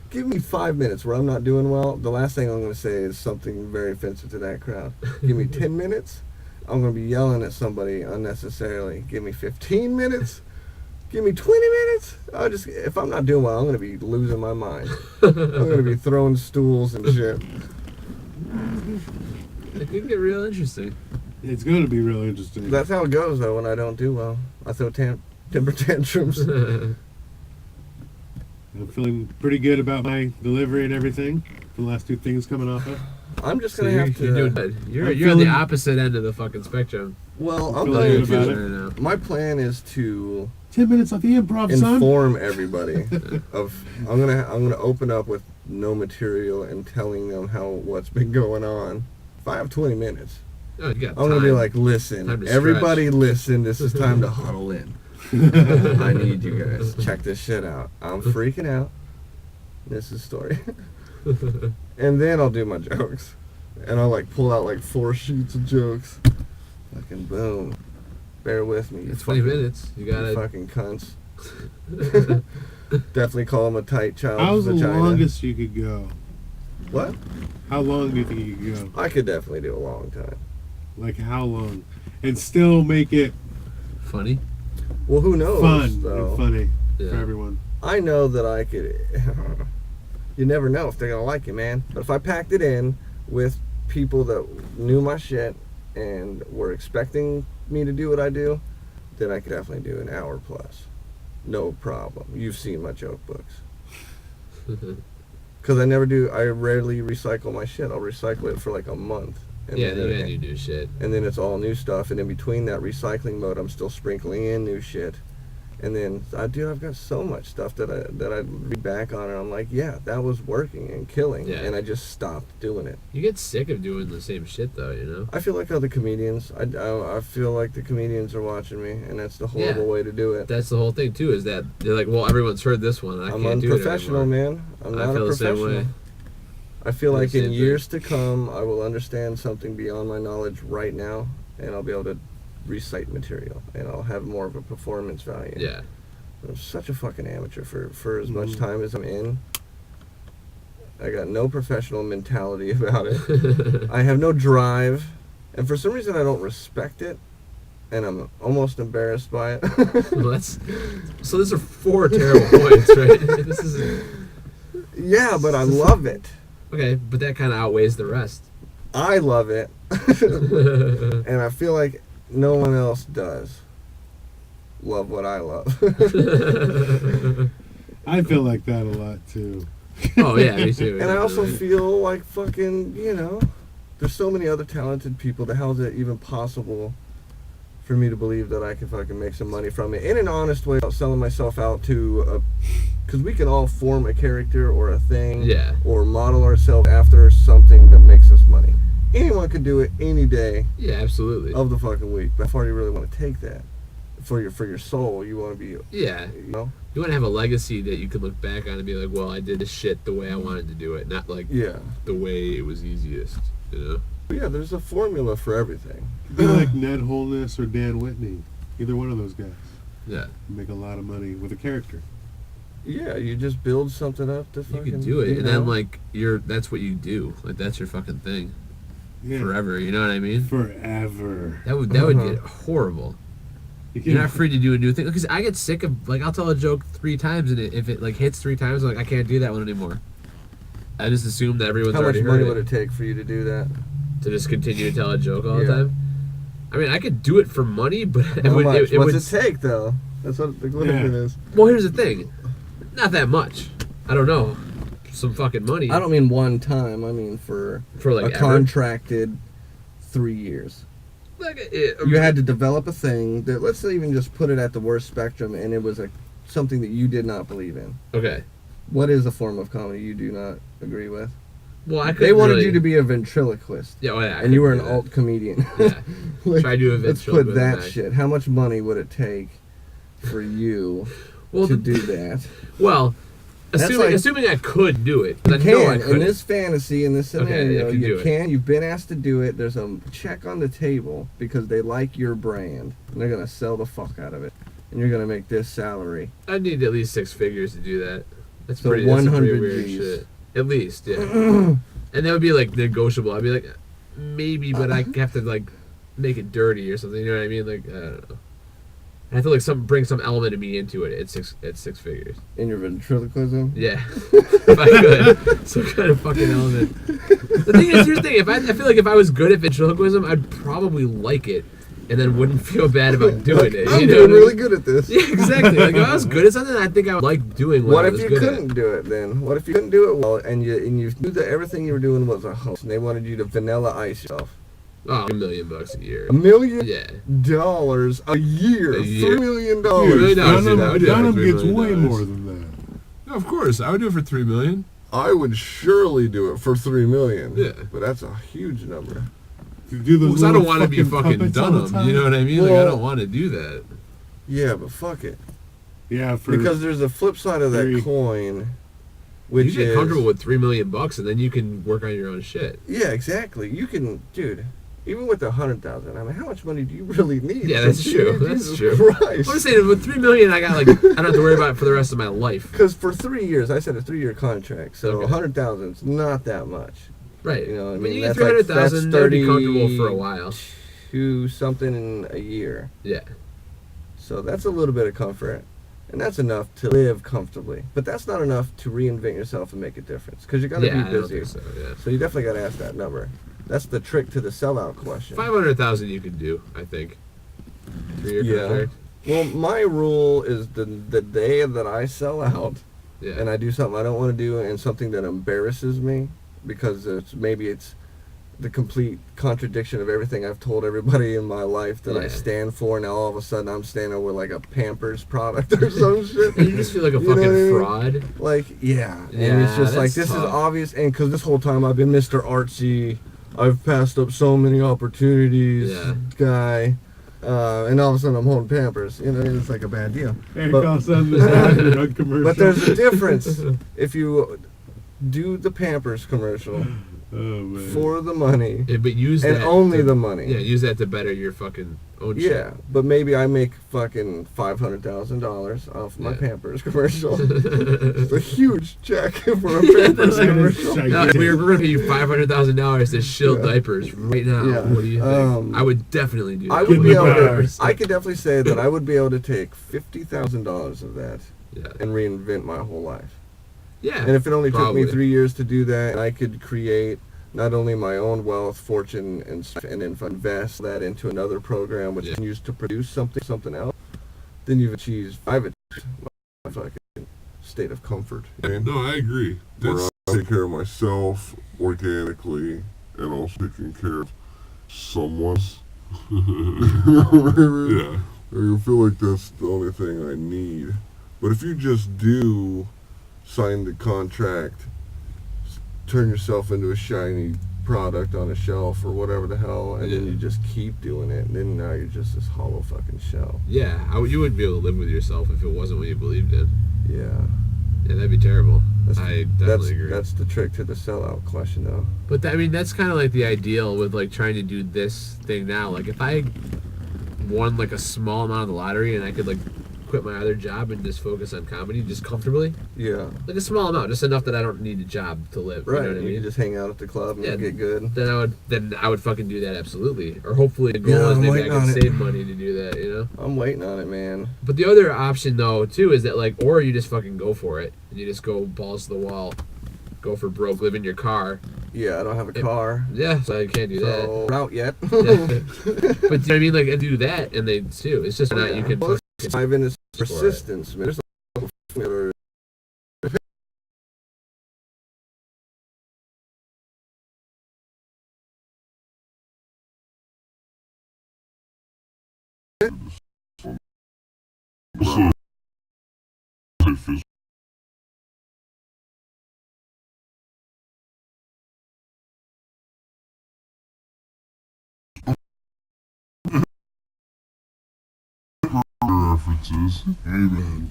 give me 5 minutes where I'm not doing well. The last thing I'm going to say is something very offensive to that crowd. Give me 10 minutes. I'm going to be yelling at somebody unnecessarily. Give me 15 minutes. Give me 20 minutes. If I'm not doing well, I'm going to be losing my mind. I'm going to be throwing stools and shit. It could get real interesting. It's going to be real interesting. That's how it goes, though, when I don't do well. I throw temper tantrums. I'm feeling pretty good about my delivery and everything. The last two things coming off it. I'm just So going to you're, have to. you're doing good. You're I'm on the feeling- opposite end of the fucking spectrum. Well, I'm feeling going good about to. it. Right now. My plan is to 10 minutes off the improv, son. inform everybody of. I'm gonna open up with no material and telling them what's been going on. If I have 20 minutes, Oh, you got I'm gonna be time. like, listen, Time to everybody, listen. This is time to huddle in. I need you guys. Check this shit out. I'm freaking out. This is story. And then I'll do my jokes. And I'll like pull out like 4 sheets of jokes. Fucking boom. Bear with me. You It's 20 fucking- minutes. You you gotta. fucking cunts. Definitely call him a tight child. How's the vagina. longest you could go? What? How long do you think you could go? I could definitely do a long time. Like how long? And still make it Funny. Well, who knows? fun though? and funny Yeah. for everyone. I know that I could. You never know if they're gonna like you, man. But if I packed it in with people that knew my shit and were expecting me to do what I do, then I could definitely do an hour plus. No problem. You've seen my joke books. Because I rarely recycle my shit. I'll recycle it for like a month. And Yeah, then, then you do shit. and then it's all new stuff. And in between that recycling mode, I'm still sprinkling in new shit. And then, I've got so much stuff that I read back on, and I'm like, yeah, that was working and killing. Yeah. And I just stopped doing it. You get sick of doing the same shit, though, you know? I feel like other comedians. I feel like the comedians are watching me, and that's the horrible way to do it. That's the whole thing, too, is that they're like, well, everyone's heard this one. I I'm can't do it unprofessional, anymore. man. I'm I not feel a the same professional. way. I feel like the in same thing. years to come, I will understand something beyond my knowledge right now, and I'll be able to recite material, and I'll have more of a performance value. Yeah. I'm such a fucking amateur for as much time as I'm in. I got no professional mentality about it. I have no drive, and for some reason I don't respect it, and I'm almost embarrassed by it. Well, so those are 4 terrible points, right? This is Yeah, but I love it. okay, but that kind of outweighs the rest. I love it, and I feel like no one else does love what I love. I feel like that a lot too. Oh yeah, me too. And I also feel like fucking, you know, there's so many other talented people. How is it even possible for me to believe that I can fucking make some money from it in an honest way without selling myself out to because we can all form a character or a thing, Yeah. or model ourselves after something that makes us money. Anyone can do it any day Yeah, absolutely. of the fucking week. But how far do you really want to take that? For your soul, you want to be, Yeah. you know? You want to have a legacy that you can look back on and be like, well, I did this shit the way I wanted to do it, not like Yeah. the way it was easiest, you know? But yeah, there's a formula for everything. Be like Ned Holness or Dan Whitney. Either one of those guys. Yeah. Make a lot of money with a character. Yeah, you just build something up to You fucking can do it, you and know? then like that's what you do. Like that's your fucking thing Yeah. forever. You know what I mean? Forever. That would get horrible. You're not free to do a new thing because I get sick of like I'll tell a joke 3 times and if it like hits 3 times, I'm like I can't do that one anymore. I just assume that everyone's How much already money heard would it it take for you to do that? to just continue to tell a joke all the Yeah. time. I mean, I could do it for money, but How much? it What's would. it take though? That's what the question is. Well, here's the thing, not that much. I don't know, some fucking money. I don't mean one time. I mean for like a ever. contracted 3 years. Like, You had to develop a thing that, let's even just put it at the worst spectrum, and it was something that you did not believe in. Okay. What is a form of comedy you do not agree with? Well, I could. They wanted you to be a ventriloquist, Yeah, well, yeah. and you were an alt comedian. Yeah. Like, Try to do a let's ventriloquist put that act. shit. How much money would it take for you to do that? Well, That's assuming I could do it. You I know I can, could. in this fantasy, in this Okay, scenario, I can do you it. can. You've been asked to do it. There's a check on the table because they like your brand, and they're gonna sell the fuck out of it, and you're gonna make this salary. I need at least 6 figures to do that. That's So pretty. That's some pretty 100 weird Gs. shit. At least, yeah. And that would be like negotiable. I'd be like, maybe, but I have to like make it dirty or something. You know what I mean? Like I don't know. I have to like bring some element of me into it at 6 figures. In your ventriloquism. Yeah, if I could, some kind of fucking element. The thing is, here's the thing: I feel like if I was good at ventriloquism, I'd probably like it, and then wouldn't feel bad about doing it. I'm you know doing what I really mean? good at this. Yeah, exactly. Like if I was good at something, I think I would like doing what What I if was you good couldn't at. do it then? What if you couldn't do it well, and you knew that everything you were doing was a hoax, and they wanted you to vanilla ice yourself? Oh, $1 million a year. $1 million Yeah. a year. A year. $3 million. Really not. Dunham $3 gets million. way more than that. No, of course, I would do it for $3 million. I would surely do it for $3 million. Yeah. But that's a huge number. To do those Because I don't little want to be fucking puppets all the Dunham. time. You know what I mean? Like I Well- don't want to do that. Yeah, but fuck it. Yeah, for Because there's a flip side of that Three. coin, which You get is comfortable with $3 million, and then you can work on your own shit. yeah, exactly. You can, dude. Even with 100,000, I mean, how much money do you really need? Yeah, that's true. That's Jesus true. Christ. I'm saying with $3 million, I got like I don't have to worry about it for the rest of my life. Because for 3 years, I said a 3-year contract, so Okay. 100,000 is not that much. Right. You know what I But mean? you get That's like- 300,000, that's that'd be comfortable for a while. To something in a year. Yeah. So that's a little bit of comfort. And that's enough to live comfortably. But that's not enough to reinvent yourself and make a difference. Because you got to Yeah, I be don't busy. think so. Yeah. So you definitely got to ask that number. That's the trick to the sellout question. 500,000 you could do, I think. 3-year Yeah. contract. Well, my rule is the day that I sell out Yeah. and I do something I don't want to do and something that embarrasses me because it's the complete contradiction of everything I've told everybody in my life that I Yeah. stand for. Now all of a sudden I'm standing with like a Pampers product or some shit. And you just feel like a You know fucking what I mean? fraud. Like, yeah. And Yeah, it's just like, that's this is tough. obvious. And because this whole time I've been Mr. Artsy, I've passed up so many opportunities, Yeah. guy. And all of a sudden I'm holding Pampers. You know, it's like a bad deal. Eric But- all of a sudden this drug commercial. But there's a difference. If you do the Pampers commercial Oh, man. for the money Yeah, but use and that only to, the money. Yeah, use that to better your fucking own shit. Yeah, but maybe I make fucking $500,000 off my Yeah. Pampers commercial. It's a huge check for a Pampers commercial. No, we're going to pay you $500,000 to shield Yeah. diapers right now. Yeah. What do you think? I would definitely do that. I would be able to. Pampers. I could definitely say that I would be able to take $50,000 of that Yeah. and reinvent my whole life. Yeah. And if it only took probably. me 3 years to do that, I could create not only my own wealth, fortune, and then invest that into another program which Yeah. continues to produce something else, then I've achieved my fucking state of comfort. No, I agree. Where I take care of myself organically and also taking care of someone's. Yeah. I feel like that's the only thing I need. But if you just do sign the contract, turn yourself into a shiny product on a shelf or whatever the hell, and then Yeah. you just keep doing it, and then now you're just this hollow fucking shell. Yeah, you wouldn't be able to live with yourself if it wasn't what you believed in. Yeah. Yeah, that'd be terrible. That's, I definitely agree. That's the trick to the sellout question, though. But I mean, that's kind of like the ideal with like trying to do this thing now. Like if I won like a small amount of the lottery and I could like quit my other job and just focus on comedy just comfortably, Yeah. like a small amount, just enough that I don't need a job to live. Right. You know what I You mean? can just hang out at the club and Yeah. get good. Then I would fucking do that absolutely. Or hopefully the goal Yeah, is I'm maybe I waiting can on it. save money to do that. You know. I'm waiting on it, man. But the other option though too is that like, or you just fucking go for it and you just go balls to the wall, go for broke, live in your car. Yeah, I don't have a car. Yeah, so I can't do that. So, we're out yet. Yeah. But you know what I mean? Like, and do that, and they too. It's just not you can. Well, fucking- I've been this persistence, man. There's a references. Hey man,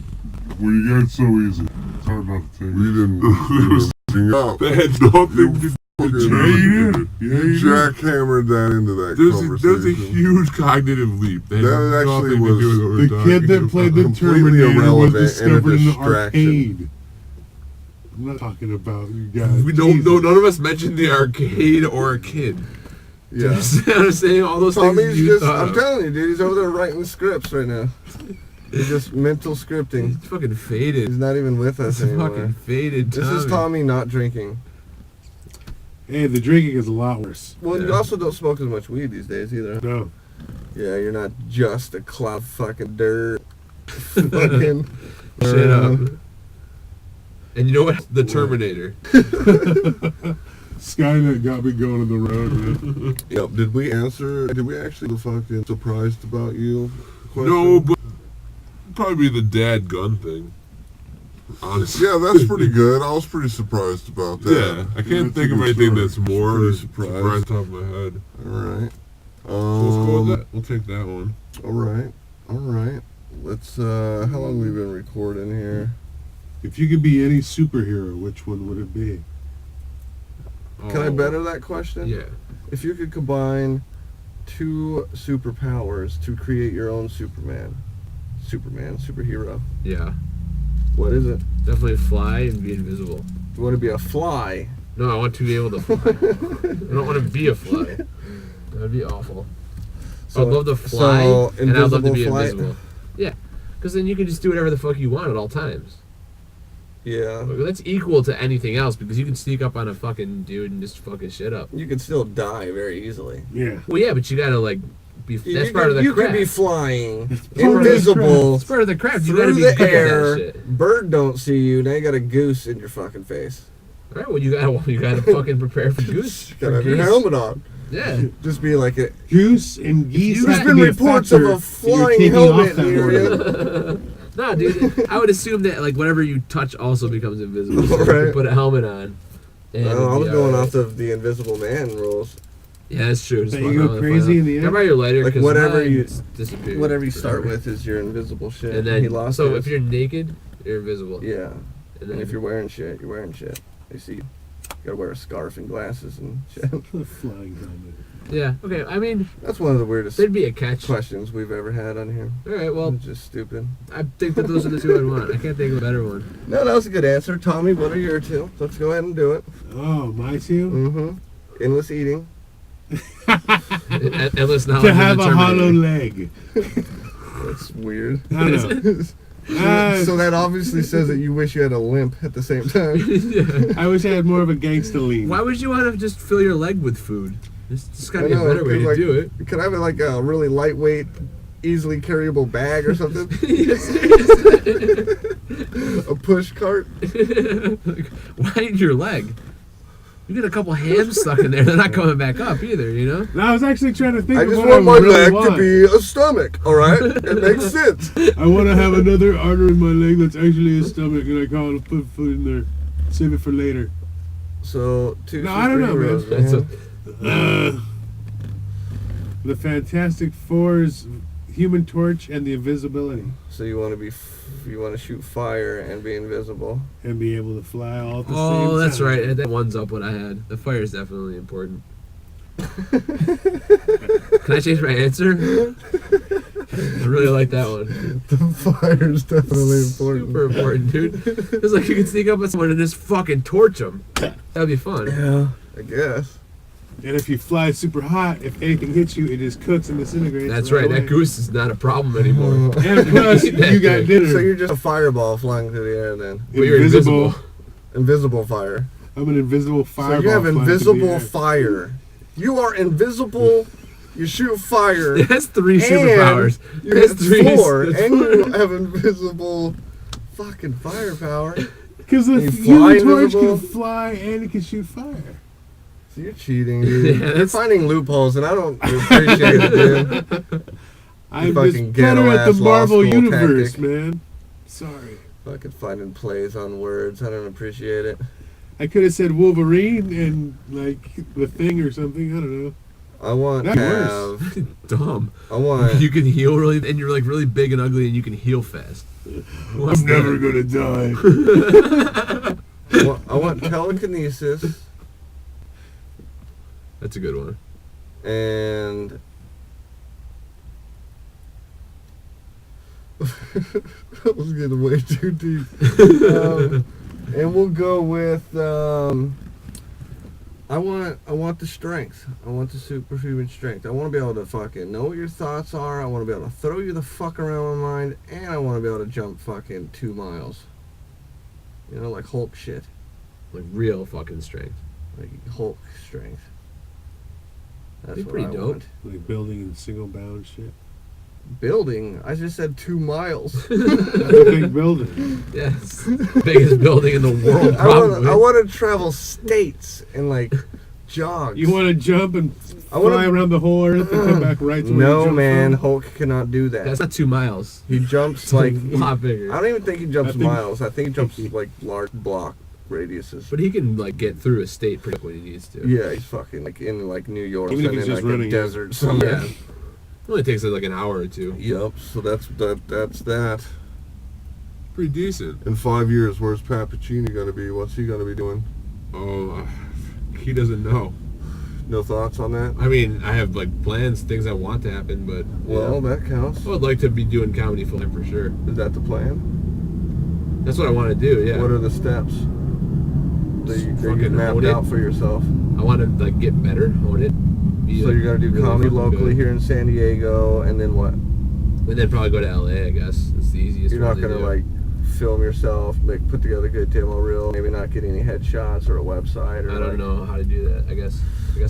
well you got it so easy. It's hard not to take. We didn't up. That had nothing to do with it. You jackhammered that into that conversation. There's a huge cognitive leap. That actually was The kid that played the completely Terminator was irrelevant and a discovered in the distraction. arcade. I'm not talking about you guys. We don't. No, none of us mentioned the arcade or a kid. Yeah. I'm saying all those Tommy's things you just, thought I'm of. telling you, dude, he's over there writing scripts right now. He's just mental scripting. He's fucking faded. He's not even with us He's anymore. fucking faded. This is Tommy not drinking. Hey, the drinking is a lot worse. Well, you Yeah. also don't smoke as much weed these days either. No. Yeah, you're not just a cloud of fucking dirt. Fucking Shut up. And you know what? The Terminator. Skynet got me going on the road, man. Yep. Did we actually the fucking surprised about you question? No, but probably the dad gun thing. Honestly. Yeah, that's pretty good. I was pretty surprised about that. Yeah, I can't That's think a of good anything story. that's more Pretty surprised surprised. off the top of my head. Alright. Let's go with that. We'll take that one. Alright. Let's how long we been recording here? If you could be any superhero, which one would it be? Can I Oh, better that question? Yeah. If you could combine two superpowers to create your own superhero, Yeah. what is it? Definitely fly and be invisible. You want to be a fly? No, I want to be able to fly. I don't want to be a fly. That'd be awful. So- I'd love to fly, so and I'd love to be invisible flight? invisible. Yeah, because then you can just do whatever the fuck you want at all times. Yeah. Like, that's equal to anything else because you can sneak up on a fucking dude and just fuck his shit up. You could still die very easily. Yeah. Well, yeah, but you gotta like be. That's you part of the You craft. could be flying, part of the invisible, It's part of the craft. You through gotta be the good air. at that shit. Bird don't see you. Now you got a goose in your fucking face. All right, well you gotta fucking prepare for goose. You For gotta have your geese. helmet on. Yeah. Just be like it. Goose and geese. There's have been to be reports of factor a that flying you're taking helmet off that in the order. area. No, dude. I would assume that like whatever you touch also becomes invisible. So Right. you put a helmet on. And I it'd was be going alright. off of the Invisible Man rules. Yeah, that's true. Just But walk you go around and crazy find in out. the air? How about your lighter? Like 'Cause whatever mine you- disappeared Whatever you start forever. with is your invisible shit. And then he lost so his. if you're naked, you're invisible. Yeah. And And if you're wearing shit, you're wearing shit. You see, you gotta wear a scarf and glasses and shit. A flying helmet. Yeah. Okay. I mean, That's one of the weirdest there'd be a catch. questions we've ever had on here. All right. Well, It's just stupid. I think that those are the two I'd want. I can't think of a better one. No, that was a good answer. Tommy, what are your two? Let's go ahead and do it. Oh, my two? Mm-hmm. Endless eating. Endless knowledge. To of have the a hollow Terminator. leg. That's weird. I don't know. So that obviously says that you wish you had a limp at the same time. Yeah. I wish I had more of a gangster lean. Why would you want to just fill your leg with food? There's gotta I be a know, better way to like, do it. Could I have like a really lightweight, easily carryable bag or something? A push cart? Like, why ain't your leg? You get a couple hams stuck in there, they're not coming back up either, you know? No, I was actually trying to think I of just what want my I really leg want. to be a stomach, alright? It makes sense. I want to have another artery in my leg that's actually a stomach, and I call it put food in there. Save it for later. So, two No, I don't know, man. superheroes, The Fantastic Four's Human Torch and the Invisibility. So you want to be, you want to shoot fire and be invisible. And be able to fly all at the same time. Oh, that's right. That one's up what I had. The fire is definitely important. Can I change my answer? I really like that one. The fire's definitely important. Super important, dude. It's like you can sneak up on someone and just fucking torch them. That'd be fun. Yeah, I guess. And if you fly super hot, if anything hits you, it just cooks and disintegrates. That's right. away. That goose is not a problem anymore. And plus, you got dinner. So you're just a fireball flying through the air then. But you're invisible. Invisible fire. I'm an invisible fireball. So you have flying through the invisible air. fire. You are invisible. You shoot fire. That's three and superpowers. You That's have three. four, That's and four. you have invisible fucking firepower. Because the You fly human torch invisible? can fly and it can shoot fire. So you're cheating, dude. Yeah, You're that's- finding loopholes, and I don't appreciate it, dude. I'm fucking just better at the ghetto-ass law Marvel school universe, tactic. man. Sorry. Fucking finding plays on words. I don't appreciate it. I could have said Wolverine and, like, the Thing or something. I don't know. I want to That's have. Dumb. I want. You can heal really, and you're like really big and ugly, and you can heal fast. I'm never gonna die. I want telekinesis That's a good one. and. That was getting way too deep. And we'll go with. I want the strength. I want the superhuman strength. I want to be able to fucking know what your thoughts are. I want to be able to throw you the fuck around my mind, and I want to be able to jump fucking 2 miles. You know, like Hulk shit. Like real fucking strength. Like Hulk strength. That's Be what pretty I dope. want. Like building in single bound shit. Building? I just said 2 miles. That's a big building. Yes. Biggest building in the world, I probably. want to travel states and like jogs. You want to jump and I wanna- fly around the whole earth and come back right to where you No, jumped man, from? Hulk cannot do that. That's not 2 miles. He jumps It's like a lot bigger. I don't even think he jumps I think- miles. I think he jumps like large block radiuses. But he can like get through a state pretty quick when he needs to. Yeah, he's fucking like in like New York, Even if and he's in just like a running, desert Yeah. somewhere. It only takes like an hour or two. Yep. So that's that. Pretty decent. In 5 years, where's Pat Puccini gonna be? What's he gonna be doing? Oh, he doesn't know. No thoughts on that? I mean, I have like plans, things I want to happen, but Well, that counts. I would like to be doing comedy full time for sure. Is that the plan? That's what I want to do. Yeah. What are the steps that you Fucking mapped own it. out for yourself? I want to like get better, own it. Be, So like, you're gonna do really comedy fucking locally good. here in San Diego, and then what? and then probably go to LA. I guess it's the easiest. You're not one to gonna do. like film yourself, like put together a good demo reel, maybe not get any headshots or a website or I don't like, know how to do that. I guess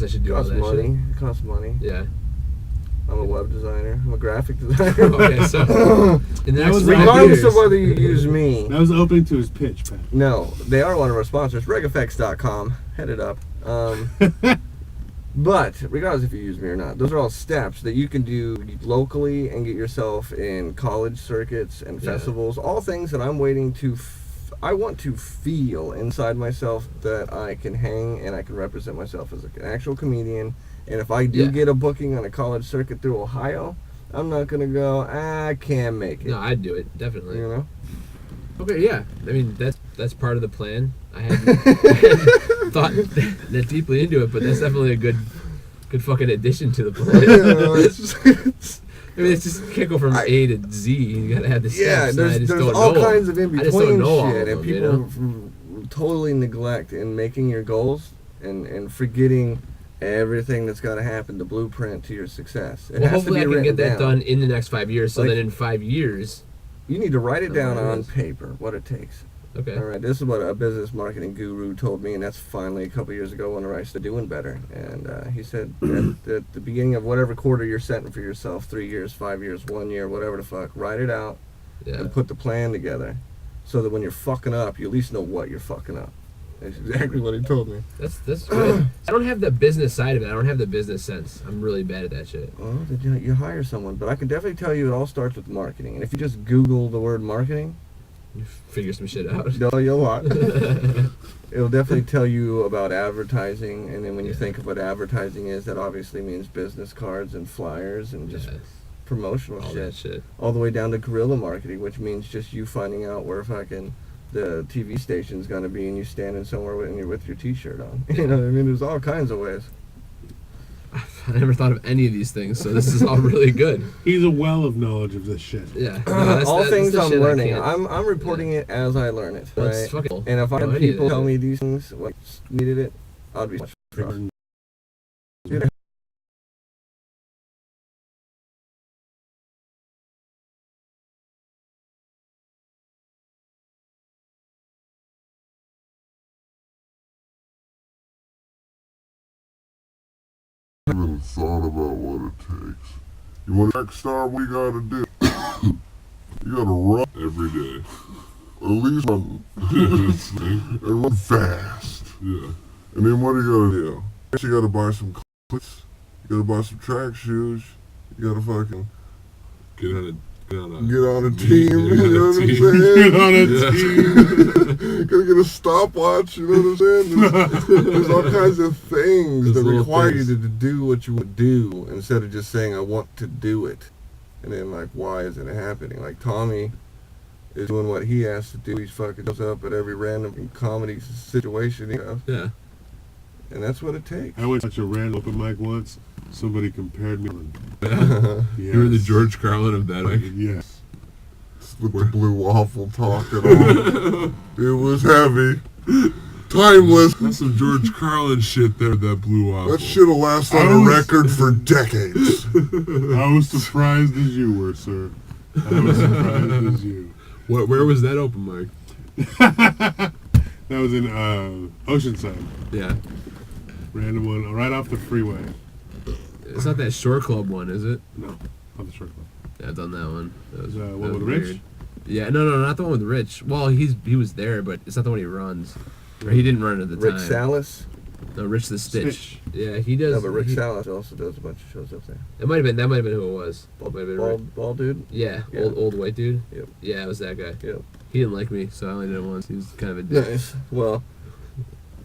I should do all Costs that money. It costs money. shit. Yeah. I'm a web designer. I'm a graphic designer. Okay, so in the That next was 5 Regardless years, of whether you use me, That was opening to his pitch, Pat. no, they are one of our sponsors. regeffects.com. Head it up. But regardless if you use me or not, those are all steps that you can do locally and get yourself in college circuits and Yeah. festivals. All things that I'm waiting to. I want to feel inside myself that I can hang and I can represent myself as an actual comedian. And if I do Yeah. get a booking on a college circuit through Ohio, I'm not gonna go. I can't make it. no, I'd do it definitely. You know. Okay, yeah. I mean, that's part of the plan. I hadn't thought that deeply into it, but that's definitely a good fucking addition to the plan. I mean, it's just you can't go from A to Z. You gotta have the steps. Yeah, and I just there's don't all know kinds them. of in I just don't between know all shit, of and them, people totally neglect in making your goals and forgetting everything that's got to happen, the blueprint to your success. It Well, has to hopefully be I can get that written done in the next 5 years. So Like- then in 5 years, You need to write it down Oh, on yes. paper, what it takes. okay. All right, this is what a business marketing guru told me, and that's finally a couple years ago when I started doing better. And he said at the beginning of whatever quarter you're setting for yourself, 3 years, 5 years, 1 year, whatever the fuck, write it out Yeah. and put the plan together so that when you're fucking up, you at least know what you're fucking up. That's exactly what he told me. That's good. I don't have the business side of it. I don't have the business sense. I'm really bad at that shit. Well, then you hire someone, but I can definitely tell you it all starts with marketing. And if you just Google the word marketing, You figure some shit out. you'll lot. It'll definitely tell you about advertising, and then when you think of what advertising is, that obviously means business cards and flyers and just Yes. promotional All shit. that shit. All the way down to guerrilla marketing, which means just you finding out where fucking the TV station's gonna be, and you standing somewhere with your T-shirt on. You know what I mean? There's all kinds of ways. I never thought of any of these things, so this is all really good. He's a well of knowledge of this shit. Yeah. No, All that's things the I'm shit I learning. can't- I'm reporting it as I learn it. Well, it's Right? fucking cool. And if I No, had I need people it. tell me these things, like needed it, I'd be much better. Dude, I haven't thought about what it takes. You want to star? What you gotta do? You gotta run Every day. at least run and run fast. Yeah. And then what do you gotta do? First you gotta buy some cleats. You gotta buy some track shoes. You gotta fucking Get on a get on a team. Get You know on what a I'm team. saying? Get on a Yeah. team. Gotta get a stopwatch, you know what I'm saying? There's all kinds of things There's that little require things. you to do what you would do instead of just saying, I want to do it. And then, like, why isn't it happening? Like, Tommy is doing what he has to do. He's fucking goes up at every random comedy situation, you know? Yeah. And that's what it takes. I went to such a random open mic once. Somebody compared me. Yeah. Yes. You were the George Carlin of that. Like, Yes. With the blue waffle talk and all. It was heavy. Timeless. that's some George Carlin shit there, that blue waffle. That shit'll last on a record for decades. I was surprised as you were, sir. I was surprised as you. Where was that open mic? That was in Oceanside. Yeah. Random one, right off the freeway. It's not that short club one, is it? No, on the short club. Yeah, I've done that one. That was, The that one was with Rich? weird. Yeah, no, not the one with Rich. Well, he was there, but it's not the one he runs. Or he didn't run at the Rick time. Salas. No, Rich the Stitch. Stitch. Yeah, he does. No, but Rick he- Salas also does a bunch of shows up there. That might have been who it was. Might have been Rick. Bald dude. Yeah, Yeah. old white dude. Yep. Yeah, it was that guy. Yep. He didn't like me, so I only did it once. He was kind of a dick. Nice. Well,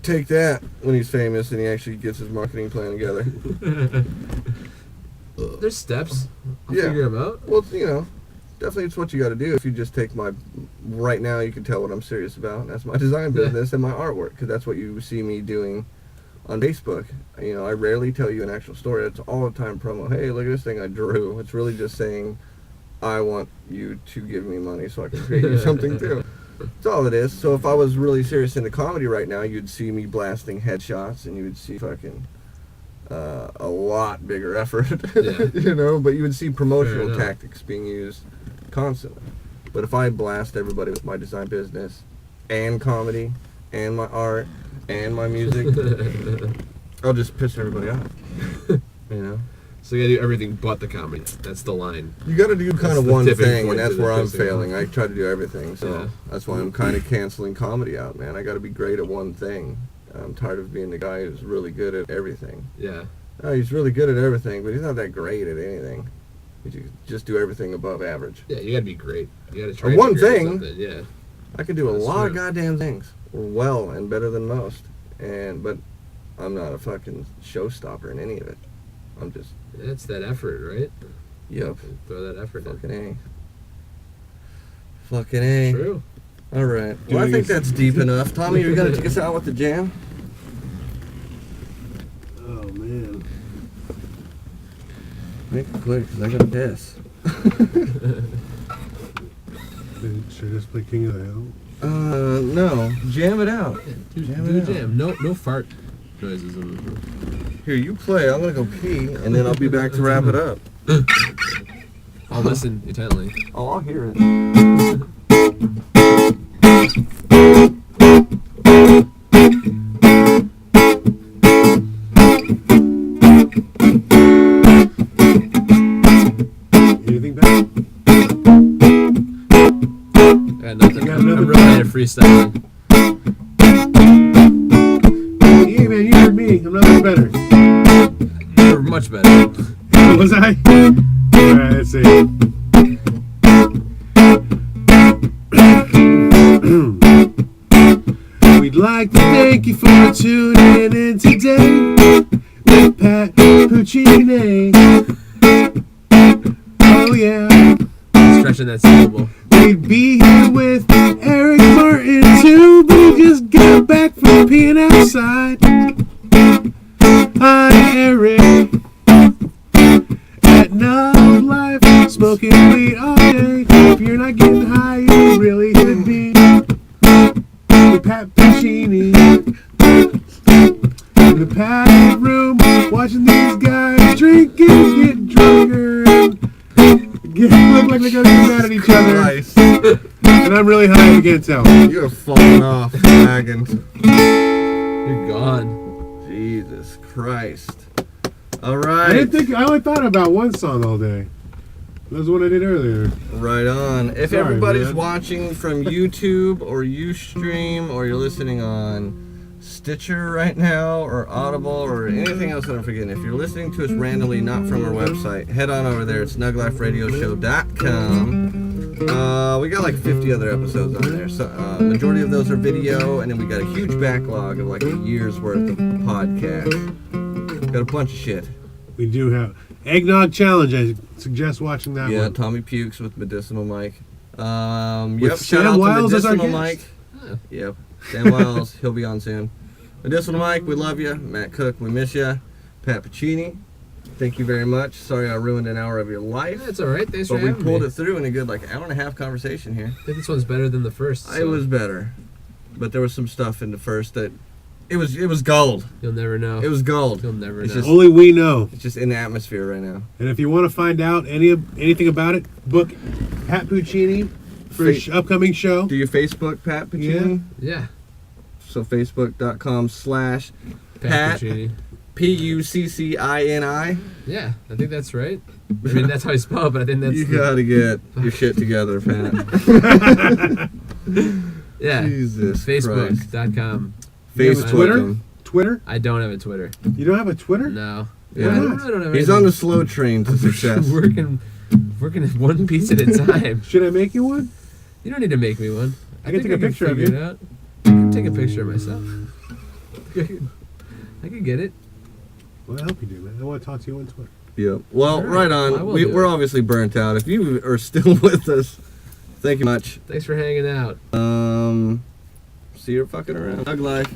take that when he's famous and he actually gets his marketing plan together. There's steps. I'll Yeah. figure them out. Well, you know, definitely it's what you got to do. If you just take my, right now you can tell what I'm serious about. That's my design Yeah. business and my artwork, because that's what you see me doing on Facebook. You know, I rarely tell you an actual story. It's all the time promo. Hey, look at this thing I drew. It's really just saying, I want you to give me money so I can create you something too. That's all it is. So if I was really serious into comedy right now, you'd see me blasting headshots, and you would see fucking a lot bigger effort, Yeah. you know. But you would see Fair promotional enough. tactics being used constantly. But if I blast everybody with my design business, and comedy, and my art, and my music, I'll just piss everybody off. You know. So you gotta do everything but the comedy. That's the line. You got to do kind That's of the one tipping thing, point and that's to the where I'm pissing failing. off. I try to do everything, so Yeah. that's why I'm kind of canceling comedy out, man. I got to be great at one thing. I'm tired of being the guy who's really good at everything. Yeah. Oh, he's really good at everything, but he's not that great at anything. You just do everything above average. Yeah, you gotta be great. You gotta try. Or to one be great at thing. something, Yeah. I can do a That's lot of true. goddamn things well and better than most, but I'm not a fucking showstopper in any of it. I'm just, It's that effort, right? yep, Throw that effort in. fucking A. Fucking A. True. All right. Well, I think that's deep enough. Tommy, you're gonna take us out with the jam? Oh man. Make it quick, because I gotta piss. Should I just play King of the Hill? No. Jam it out. Do Jam a it out. jam. No fart noises. Here, you play. I'm gonna go pee, and then I'll be back to wrap it up. I'll listen intently. Oh, I'll hear it. Anything back? I got nothing. I'm really bad at freestyling. Yeah, man, you heard me. I'm not much better. You're much better. Was I? Alright, let's see. We'd like to thank you for tuning in today with Pat Puccini. Oh yeah. Stretching that syllable. We'd be here with Erik Martin too, but he just got back from peeing outside. Hi, Erik. At NugLife, smoking weed all day. If you're not getting high, you really should be. With Pat Puccini in the padded room, watching these guys drink and get drunker. Look like they're gonna get mad at each other. Christ. And I'm really high, you can't tell. You're falling off, wagons. You're gone. Jesus Christ. All I right. only thought about one song all day. That was what I did earlier. Right on. If Sorry, everybody's man. watching from YouTube or Ustream, or you're listening on Stitcher right now, or Audible, or anything else that I'm forgetting, if you're listening to us randomly, not from our website, head on over there. It's NugLifeRadioshow.com. We got like 50 other episodes on there. So majority of those are video, and then we got a huge backlog of like a year's worth of podcasts. Got a bunch of shit. We do have Eggnog Challenge. I suggest watching that Yeah, one. Tommy Pukes with Medicinal Mike. With Yep, Sam shout out Wiles to as our Medicinal guest. Mike. Yep, Sam Wiles, he'll be on soon. Medicinal Mike, we love you. Matt Cook, we miss you. Pat Puccini, thank you very much. Sorry I ruined an hour of your life. That's all right. Thanks But for we having pulled me. it through in a good like hour and a half conversation here. I think this one's better than the first. It was better, but there was some stuff in the first that it was gold. You'll never know. It was gold. You'll never It's know. just- Only we know. It's just in the atmosphere right now. And if you want to find out anything about it, book Pat Puccini for his upcoming show. Do you Facebook Pat Puccini? Yeah. So Facebook.com/Pat Pat Puccini. Puccini. Yeah, I think that's right. I mean, that's how I spell it, but I think that's You the- gotta get your shit together, Pat. yeah. Jesus Christ. Facebook.com. You have a Facebook. Twitter? him. Twitter? I don't have a Twitter. You don't have a Twitter? No. Yeah. I don't have He's anything. on the slow train to success. working one piece at a time. Should I make you one? You don't need to make me one. I can think take a picture of figure you. it out. I can take a picture of myself. I could get it. Well, I hope you do, man. I want to talk to you on Twitter. Yep. Well, All right right. I on. will do We're it. obviously burnt out. If you are still with us, thank you much. Thanks for hanging out. See you fucking around. Hug life.